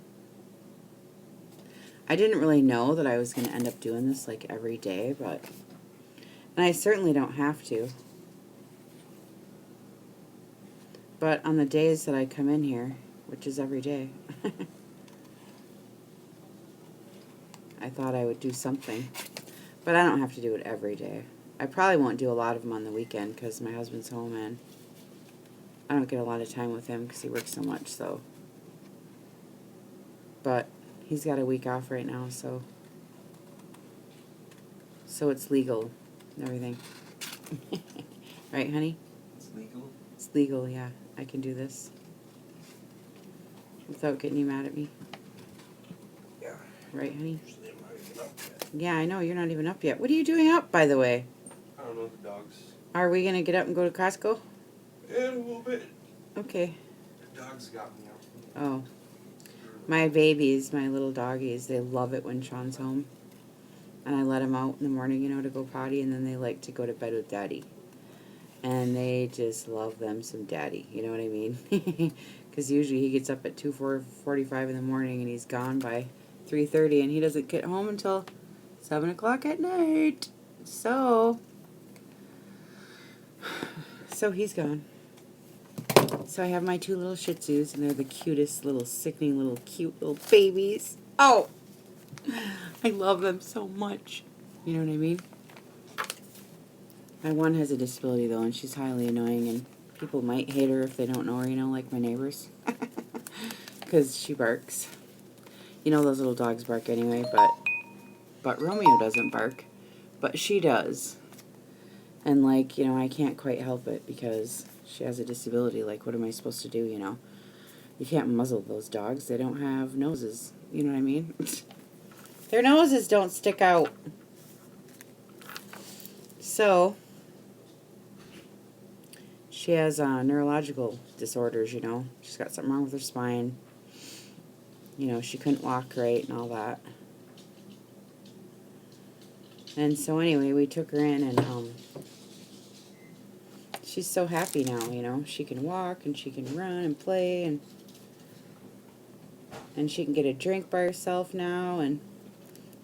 I didn't really know that I was going to end up doing this like every day, but, and I certainly don't have to. But on the days that I come in here, which is every day, I thought I would do something. But I don't have to do it every day. I probably won't do a lot of them on the weekend because my husband's home and I don't get a lot of time with him because he works so much, so. But he's got a week off right now, so it's legal and everything. Right, honey? It's legal? It's legal, yeah. I can do this without getting you mad at me. Yeah. Right, honey? Usually I'm not even up yet. Yeah, I know. You're not even up yet. What are you doing up, by the way? I don't know, the dogs. Are we going to get up and go to Costco? In a little bit. Okay. The dogs got me up. Oh. My babies, my little doggies, they love it when Sean's home. And I let them out in the morning, to go potty, and then they like to go to bed with Daddy. And they just love them some Daddy, you know what I mean? Because usually he gets up at 2:45 in the morning and he's gone by 3:30, and he doesn't get home until 7 o'clock at night. So he's gone. So I have my two little Shih Tzus, and they're the cutest little, sickening little, cute little babies. Oh! I love them so much. You know what I mean? My one has a disability, though, and she's highly annoying, and people might hate her if they don't know her, like my neighbors. Because she barks. Those little dogs bark anyway, but Romeo doesn't bark. But she does. And, I can't quite help it because she has a disability. Like, what am I supposed to do, You can't muzzle those dogs. They don't have noses. You know what I mean? Their noses don't stick out. So, she has neurological disorders, She's got something wrong with her spine. She couldn't walk right and all that. And so anyway, we took her in, and she's so happy now, She can walk, and she can run and play, and she can get a drink by herself now, and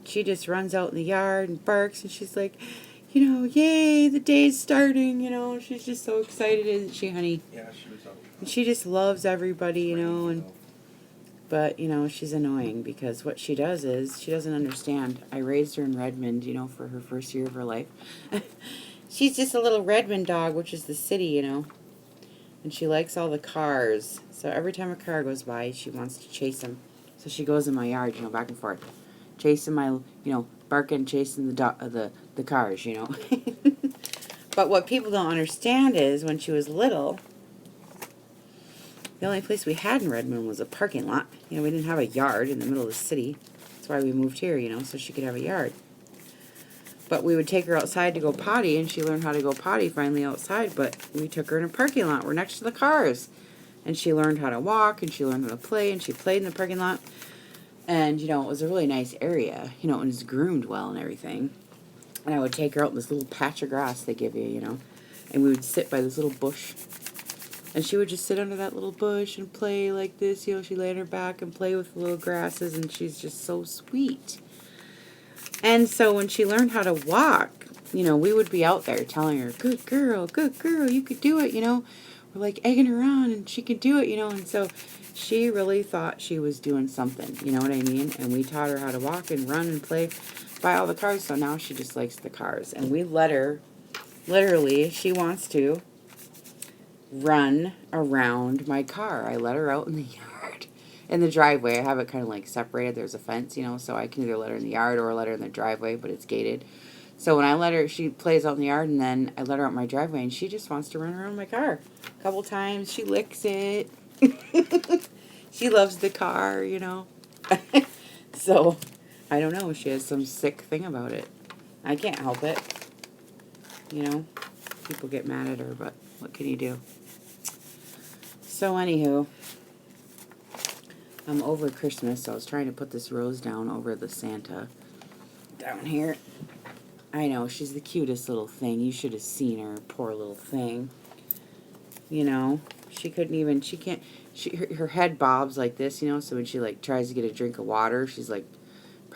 she just runs out in the yard and barks, and she's like, yay, the day's starting, She's just so excited, isn't she, honey? Yeah, she was up. And she just loves everybody, But, she's annoying because what she does is she doesn't understand. I raised her in Redmond, for her first year of her life. She's just a little Redmond dog, which is the city, And she likes all the cars. So every time a car goes by, she wants to chase him. So she goes in my yard, back and forth. Chasing my, barking, chasing the cars, But what people don't understand is when she was little, the only place we had in Redmond was a parking lot. We didn't have a yard in the middle of the city. That's why we moved here, so she could have a yard. But we would take her outside to go potty, and she learned how to go potty finally outside, but we took her in a parking lot. We're next to the cars. And she learned how to walk, and she learned how to play, and she played in the parking lot. And, it was a really nice area. It was groomed well and everything. And I would take her out in this little patch of grass they give you, And we would sit by this little bush. And she would just sit under that little bush and play like this, She lay on her back and play with the little grasses, and she's just so sweet. And so when she learned how to walk, we would be out there telling her, good girl, you could do it, We're like egging her on, and she could do it, And so she really thought she was doing something, you know what I mean? And we taught her how to walk and run and play by all the cars, so now she just likes the cars. And we let her, literally, she wants to run around my car. I let her out in the yard, in the driveway. I have it kind of like separated. There's a fence, so I can either let her in the yard or let her in the driveway, but it's gated. So when I let her, she plays out in the yard, and then I let her out in my driveway, and she just wants to run around my car. A couple times, she licks it. She loves the car, So, I don't know. She has some sick thing about it. I can't help it. People get mad at her, but what can you do? So, anywho, I'm over Christmas, so I was trying to put this rose down over the Santa down here. I know, she's the cutest little thing. You should have seen her, poor little thing. She couldn't even, she can't, her head bobs like this, so when she, tries to get a drink of water, she's,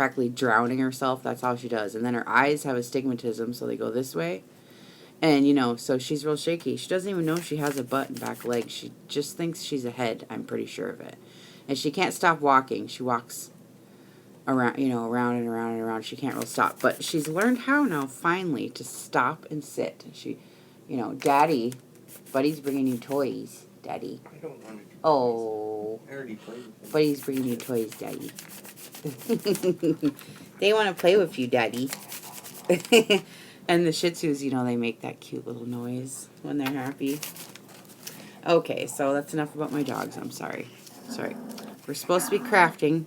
practically drowning herself. That's all she does. And then her eyes have astigmatism, so they go this way. And, you know, so she's real shaky. She doesn't even know she has a butt and back legs. She just thinks she's a head. I'm pretty sure of it. And she can't stop walking. She walks around, you know, around and around and around. She can't really stop. But she's learned how now, finally, to stop and sit. She, you know, Daddy, Buddy's bringing you toys, Daddy. I don't want to. Oh. I already played with them. Buddy's bringing you toys, Daddy. They want to play with you, Daddy. And the Shih Tzus, you know, they make that cute little noise when they're happy. Okay, so that's enough about my dogs. I'm sorry. Sorry. We're supposed to be crafting,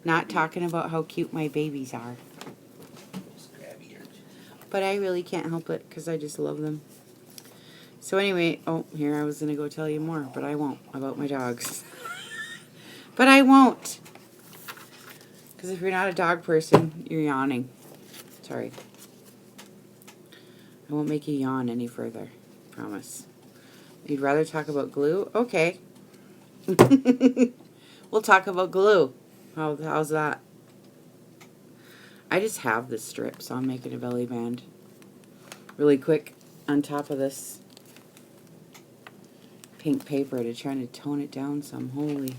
not talking about how cute my babies are. But I really can't help it because I just love them. So anyway, oh, here I was going to go tell you more, but I won't, about my dogs. But I won't. Because if you're not a dog person, you're yawning. Sorry. I won't make you yawn any further. Promise. You'd rather talk about glue? Okay. We'll talk about glue. How's that? I just have this strip, so I'm making a belly band. Really quick on top of this pink paper to try to tone it down some. Holy.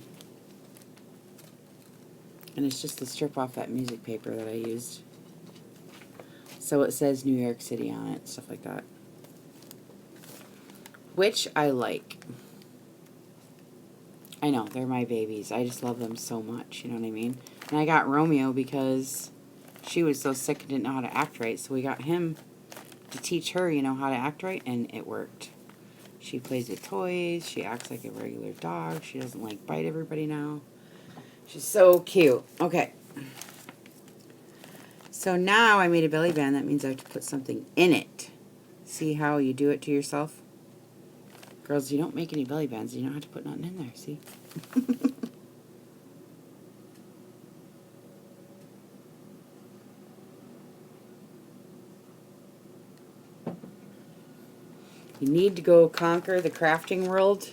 And it's just the strip off that music paper that I used. So it says New York City on it, stuff like that. Which I like. I know, they're my babies. I just love them so much, you know what I mean? And I got Romeo because she was so sick and didn't know how to act right. So we got him to teach her, you know, how to act right, and it worked. She plays with toys. She acts like a regular dog. She doesn't, like, bite everybody now. She's so cute. Okay. So now I made a belly band. That means I have to put something in it. See how you do it to yourself? Girls, you don't make any belly bands. You don't have to put nothing in there. See? You need to go conquer the crafting world.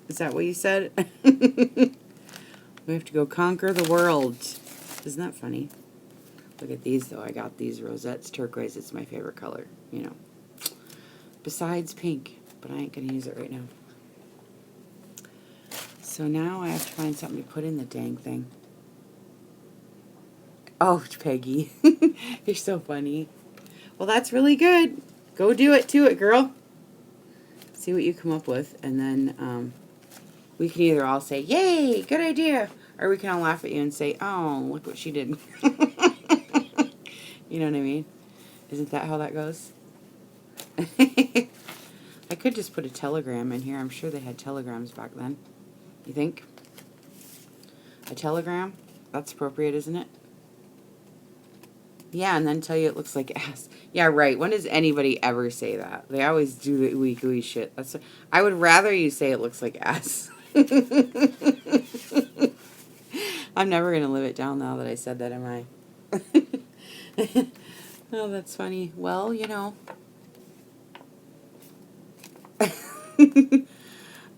Is that what you said? We have to go conquer the world. Isn't that funny? Look at these, though. I got these rosettes. Turquoise. It's my favorite color, you know. Besides pink. But I ain't going to use it right now. So now I have to find something to put in the dang thing. Oh, Peggy. You're so funny. Well, that's really good. Go do it to it, girl. See what you come up with. And then we can either all say, yay, good idea. Or we can all laugh at you and say, oh, look what she did. You know what I mean? Isn't that how that goes? I could just put a telegram in here. I'm sure they had telegrams back then. You think? A telegram? That's appropriate, isn't it? Yeah, and then tell you it looks like ass. Yeah, right. When does anybody ever say that? They always do the ooey gooey shit. I would rather you say it looks like ass. I'm never going to live it down now that I said that, am I? Oh, that's funny. Well, you know.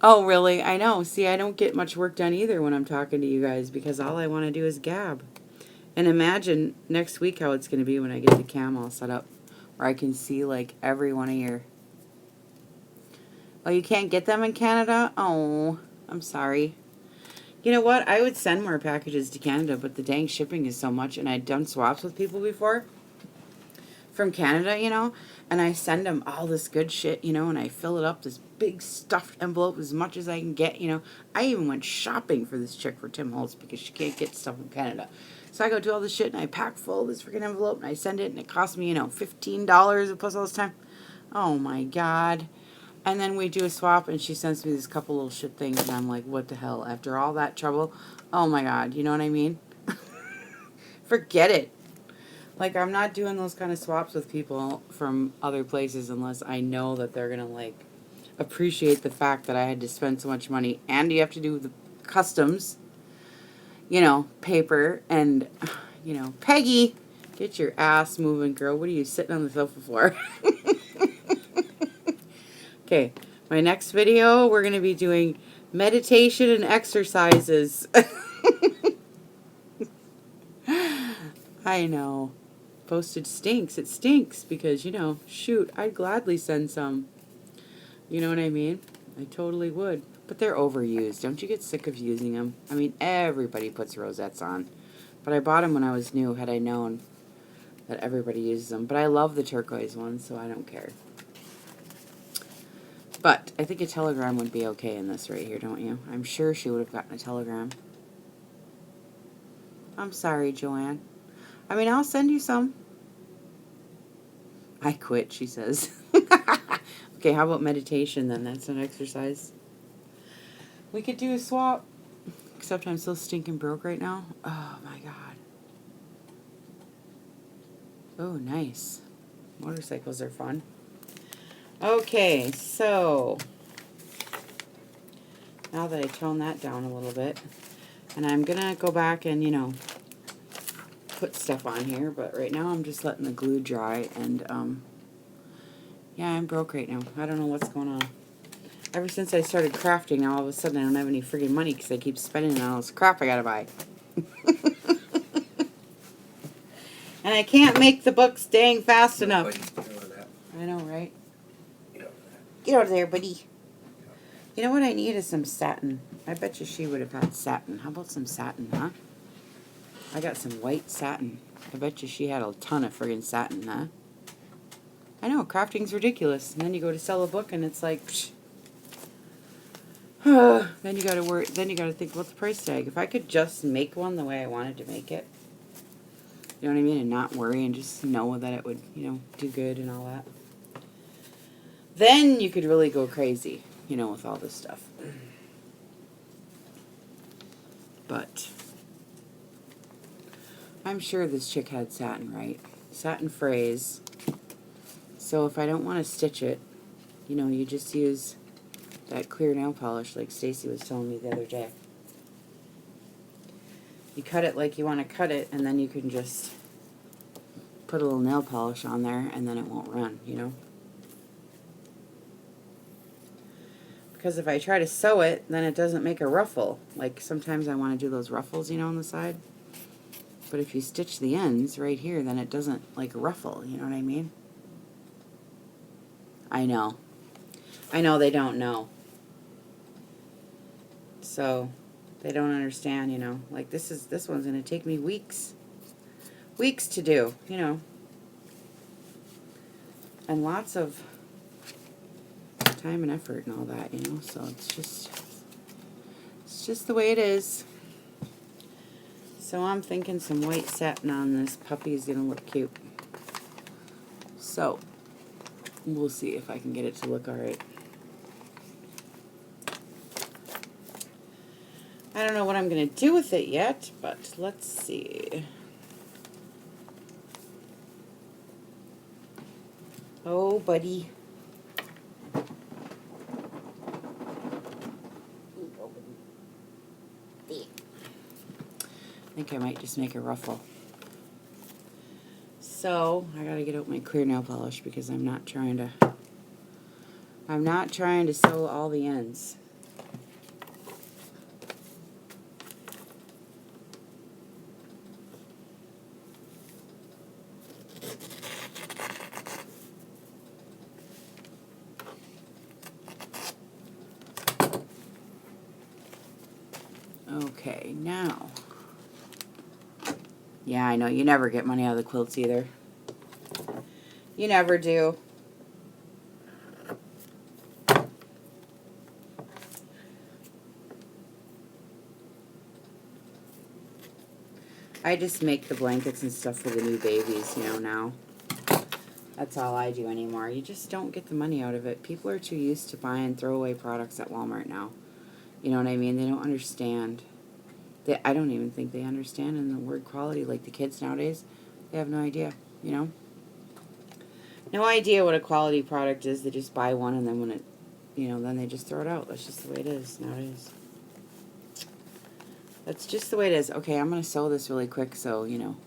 Oh, really? I know. See, I don't get much work done either when I'm talking to you guys because all I want to do is gab. And imagine next week how it's going to be when I get the cam all set up where I can see, like, every one of your... Oh, you can't get them in Canada? Oh, I'm sorry. You know what? I would send more packages to Canada, but the dang shipping is so much, and I'd done swaps with people before from Canada, you know, and I send them all this good shit, you know, and I fill it up, this big stuffed envelope as much as I can get, you know. I even went shopping for this chick for Tim Holtz because she can't get stuff from Canada. So I go do all this shit, and I pack full of this freaking envelope, and I send it, and it cost me, you know, $15 plus all this time. Oh, my God. And then we do a swap, and she sends me this couple little shit things, and I'm like, what the hell? After all that trouble? Oh, my God. You know what I mean? Forget it. Like, I'm not doing those kind of swaps with people from other places unless I know that they're going to, like, appreciate the fact that I had to spend so much money. And you have to do the customs, you know, paper, and, you know, Peggy, get your ass moving, girl. What are you sitting on the sofa for? Okay, my next video, we're going to be doing meditation and exercises. I know. Postage stinks. It stinks because, shoot, I'd gladly send some. You know what I mean? I totally would. But they're overused. Don't you get sick of using them? I mean, everybody puts rosettes on. But I bought them when I was new, had I known that everybody uses them. But I love the turquoise ones, so I don't care. But I think a telegram would be okay in this right here, don't you? I'm sure she would have gotten a telegram. I'm sorry, Joanne. I mean, I'll send you some. I quit, she says. Okay, how about meditation then? That's an exercise. We could do a swap. Except I'm so stinking broke right now. Oh, my God. Oh, nice. Motorcycles are fun. Okay, so now that I tone that down a little bit, and I'm going to go back and, put stuff on here, but right now I'm just letting the glue dry, and, yeah, I'm broke right now. I don't know what's going on. Ever since I started crafting, now all of a sudden I don't have any friggin' money because I keep spending on all this crap I gotta buy. And I can't make the books dang fast enough. I know, right? Get out of there, buddy. You know what I need is some satin. I bet you she would have had satin. How about some satin, huh? I got some white satin. I bet you she had a ton of friggin' satin, huh? I know, crafting's ridiculous. And then you go to sell a book and it's like, psh. Then you gotta worry. Then you gotta think about the price tag. If I could just make one the way I wanted to make it, you know what I mean, and not worry and just know that it would, do good and all that, then you could really go crazy, with all this stuff. But I'm sure this chick had satin, right? Satin phrase. So if I don't want to stitch it, you just use that clear nail polish like Stacy was telling me the other day. You cut it like you want to cut it, and then you can just put a little nail polish on there, and then it won't run, Because if I try to sew it, then it doesn't make a ruffle. Like sometimes I want to do those ruffles, on the side. But if you stitch the ends right here, then it doesn't like ruffle, you know what I mean? I know. I know they don't know. So they don't understand, like this one's going to take me weeks to do, and lots of time and effort and all that, so it's just the way it is. So I'm thinking some white satin on this puppy is going to look cute. So we'll see if I can get it to look all right. I don't know what I'm going to do with it yet, but let's see. Oh, buddy. I think I might just make a ruffle. So I gotta get out my clear nail polish because I'm not trying to sew all the ends. Okay, now. Yeah, I know, you never get money out of the quilts either. You never do. I just make the blankets and stuff for the new babies, now. That's all I do anymore. You just don't get the money out of it. People are too used to buying throwaway products at Walmart now. You know what I mean? They don't understand. I don't even think they understand in the word quality. Like the kids nowadays, they have no idea, No idea what a quality product is. They just buy one and then when it, then they just throw it out. That's just the way it is nowadays. That's just the way it is. Okay, I'm going to sew this really quick so, you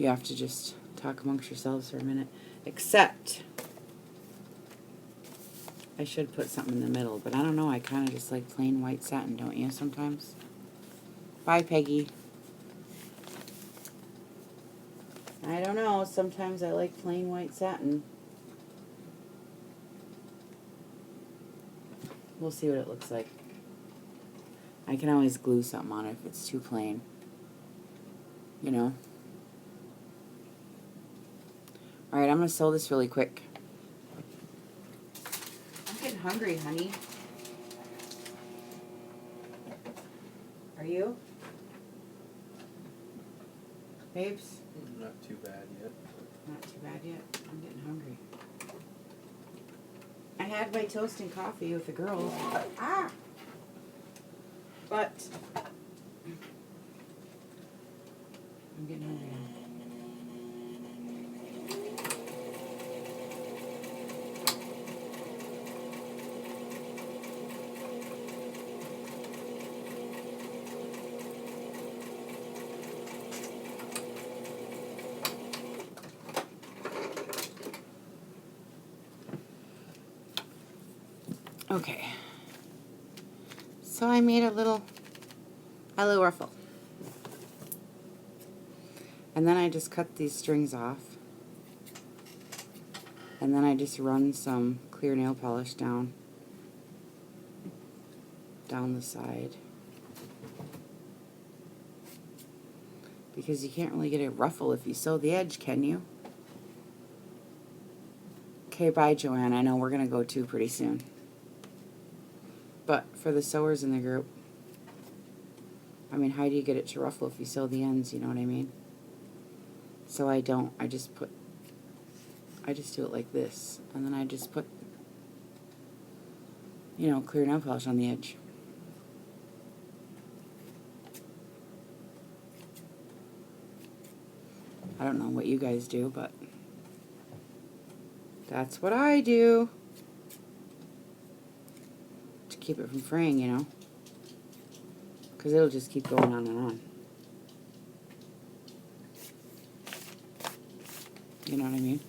have to just talk amongst yourselves for a minute. Except, I should put something in the middle, but I don't know. I kind of just like plain white satin, don't you, sometimes? Bye, Peggy. I don't know. Sometimes I like plain white satin. We'll see what it looks like. I can always glue something on it if it's too plain. You know? Alright, I'm going to sew this really quick. I'm getting hungry, honey. Are you? Babes? Not too bad yet. Not too bad yet. I'm getting hungry. I had my toast and coffee with the girls. Ah! But I'm getting hungry now. Okay. So I made a little ruffle. And then I just cut these strings off. And then I just run some clear nail polish down the side. Because you can't really get a ruffle if you sew the edge, can you? Okay, bye Joanne. I know we're going to go too pretty soon. But for the sewers in the group, I mean, how do you get it to ruffle if you sew the ends, you know what I mean? So I don't, I just do it like this, and then I just put, you know, clear nail polish on the edge. I don't know what you guys do, but that's what I do. To keep it from fraying, you know? Because it'll just keep going on and on. You know what I mean?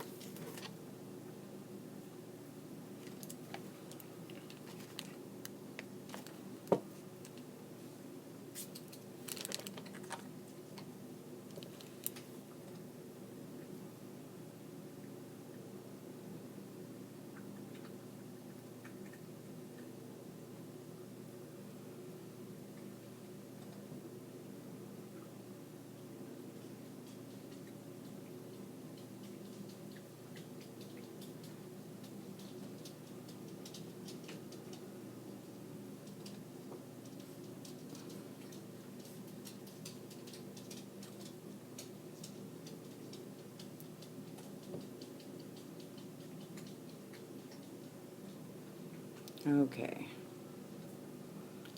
Okay.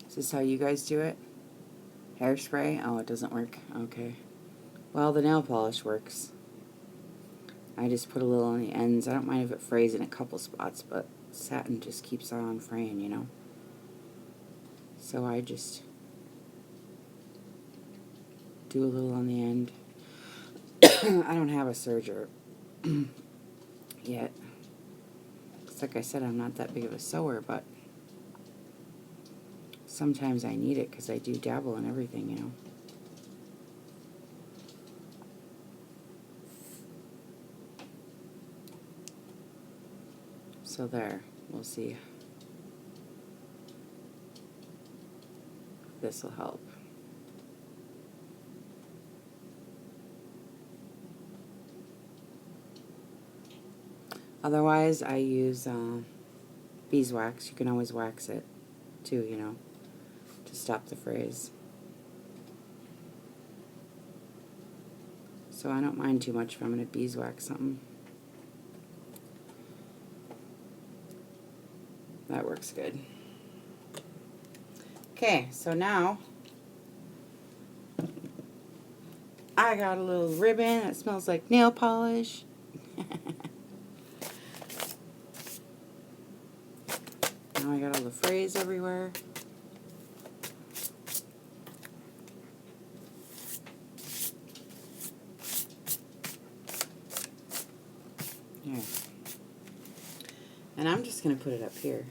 Is this how you guys do it? Hairspray? Oh, it doesn't work. Okay. Well, the nail polish works. I just put a little on the ends. I don't mind if it frays in a couple spots, but satin just keeps on fraying, you know? So I just do a little on the end. I don't have a serger yet. Like I said, I'm not that big of a sewer, but sometimes I need it because I do dabble in everything, you know. So there, we'll see. This will help. Otherwise, I use beeswax. You can always wax it too, you know, to stop the frays. So I don't mind too much if I'm going to beeswax something. That works good. Okay, so now I got a little ribbon that smells like nail polish. Now I got all the frays everywhere. There. And I'm just going to put it up here.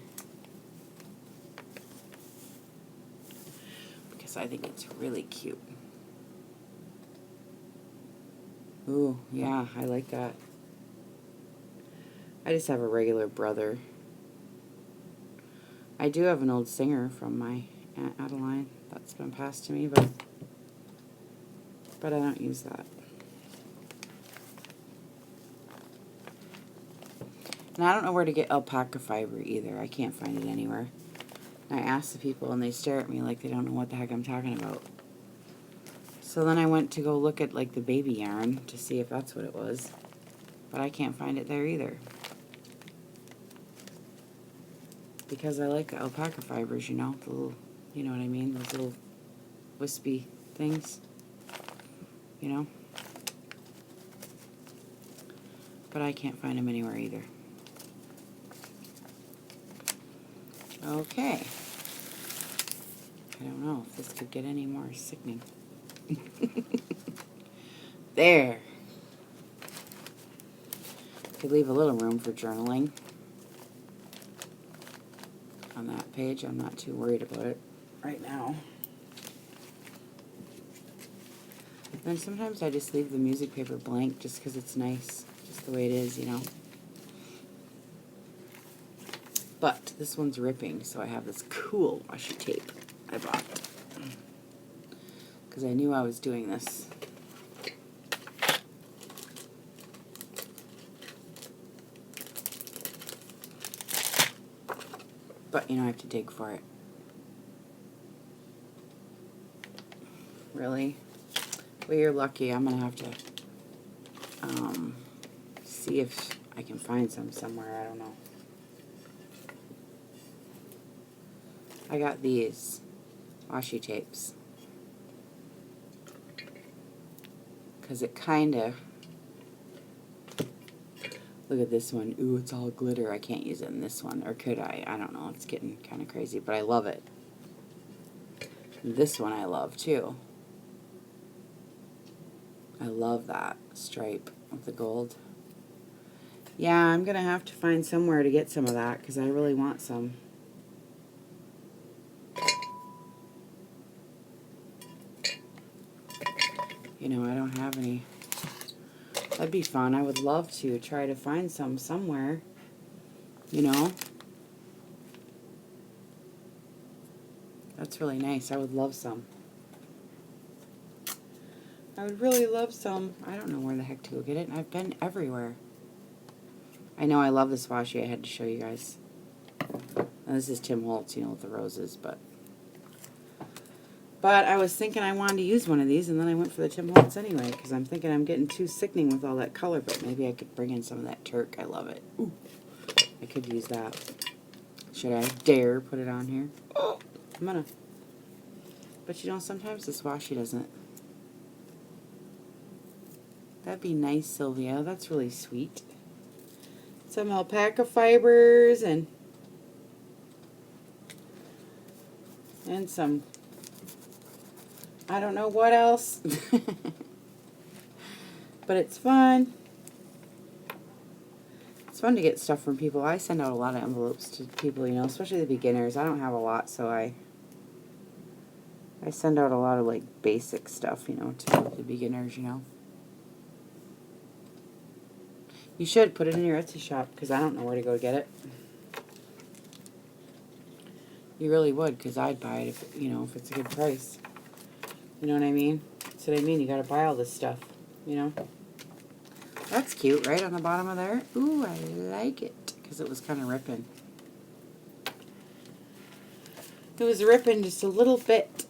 Because I think it's really cute. Ooh, yeah, I like that. I just have a regular brother. I do have an old singer from my Aunt Adeline that's been passed to me, but I don't use that. And I don't know where to get alpaca fiber either. I can't find it anywhere. And I ask the people and they stare at me like they don't know what the heck I'm talking about. So then I went to go look at like the baby yarn to see if that's what it was. But I can't find it there either. Because I like the alpaca fibers, you know, the little, you know what I mean, those little wispy things, you know. But I can't find them anywhere either. Okay. I don't know if this could get any more sickening. There. Could leave a little room for journaling on that page. I'm not too worried about it right now. Then sometimes I just leave the music paper blank just because it's nice, just the way it is, you know. But this one's ripping, so I have this cool washi tape I bought because I knew I was doing this. But, you know, I have to dig for it. Really? Well, you're lucky. I'm going to have to see if I can find some somewhere. I don't know. I got these washi tapes. Because it kind of... Look at this one. Ooh, it's all glitter. I can't use it in this one. Or could I? I don't know. It's getting kind of crazy. But I love it. This one I love, too. I love that stripe with the gold. Yeah, I'm going to have to find somewhere to get some of that. Because I really want some. You know, I don't have any. That'd be fun. I would love to try to find some somewhere. You know? That's really nice. I would love some. I would really love some. I don't know where the heck to go get it. I've been everywhere. I know I love this washi. I had to show you guys. Now, this is Tim Holtz, you know, with the roses, but I was thinking I wanted to use one of these, and then I went for the Tim Holtz anyway, because I'm thinking I'm getting too sickening with all that color, but maybe I could bring in some of that Turk. I love it. Ooh, I could use that. Should I dare put it on here? Oh, I'm gonna. But you know, sometimes this washi doesn't. That'd be nice, Sylvia. That's really sweet. Some alpaca fibers and some, I don't know what else. But it's fun. It's fun to get stuff from people. I send out a lot of envelopes to people, you know, especially the beginners. I don't have a lot, so I send out a lot of, like, basic stuff, you know, to the beginners, you know. You should put it in your Etsy shop, because I don't know where to go get it. You really would, because I'd buy it if, you know, if it's a good price. You know what I mean? That's what I mean. You gotta buy all this stuff, you know? That's cute, right, on the bottom of there? Ooh, I like it, because it was kind of ripping. It was ripping just a little bit.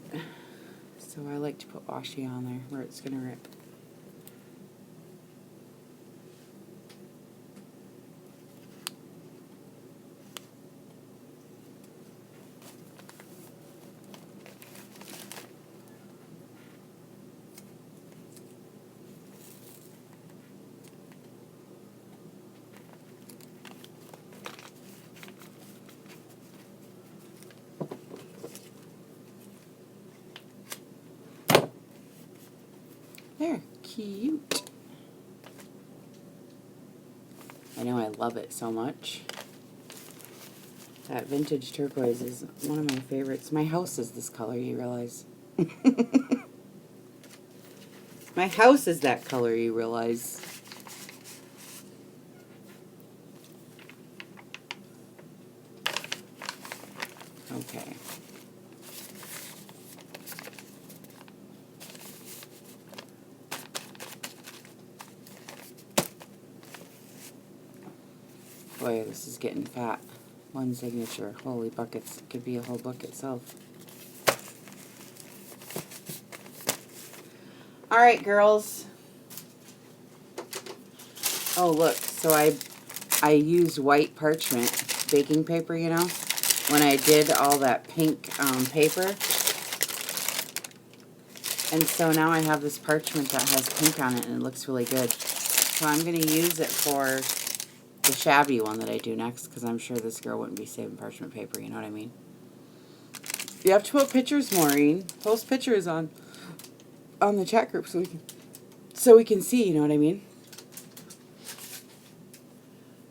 So I like to put washi on there where it's gonna rip. There, cute. I know I love it so much. That vintage turquoise is one of my favorites. My house is this color, you realize. My house is that color, you realize. Okay. Boy, this is getting fat. One signature. Holy buckets. It could be a whole book itself. Alright, girls. Oh, look. So I used white parchment baking paper, you know, when I did all that pink paper. And so now I have this parchment that has pink on it and it looks really good. So I'm going to use it for the shabby one that I do next, because I'm sure this girl wouldn't be saving parchment paper, you know what I mean? You have to put pictures, Maureen. Post pictures on the chat group so we can see, you know what I mean?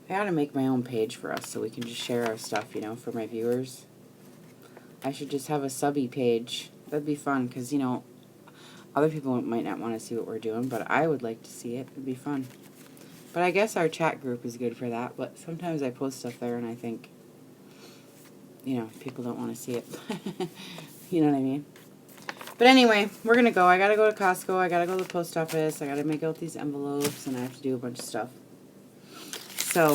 I ought to make my own page for us so we can just share our stuff, you know, for my viewers. I should just have a subby page. That'd be fun, because, you know, other people might not want to see what we're doing, but I would like to see it. It'd be fun. But I guess our chat group is good for that, but sometimes I post stuff there and I think, you know, people don't want to see it. You know what I mean? But anyway, we're going to go. I got to go to Costco. I got to go to the post office. I got to make out these envelopes, and I have to do a bunch of stuff. So,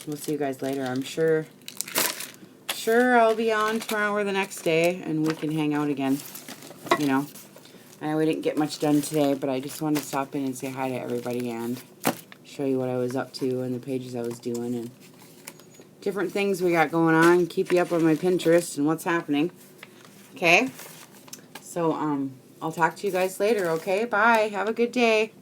we'll see you guys later. I'm sure I'll be on tomorrow or the next day, and we can hang out again, you know. I know we didn't get much done today, but I just wanted to stop in and say hi to everybody and show you what I was up to and the pages I was doing and different things we got going on. Keep you up on my Pinterest and what's happening. Okay? So, I'll talk to you guys later, okay? Bye. Have a good day.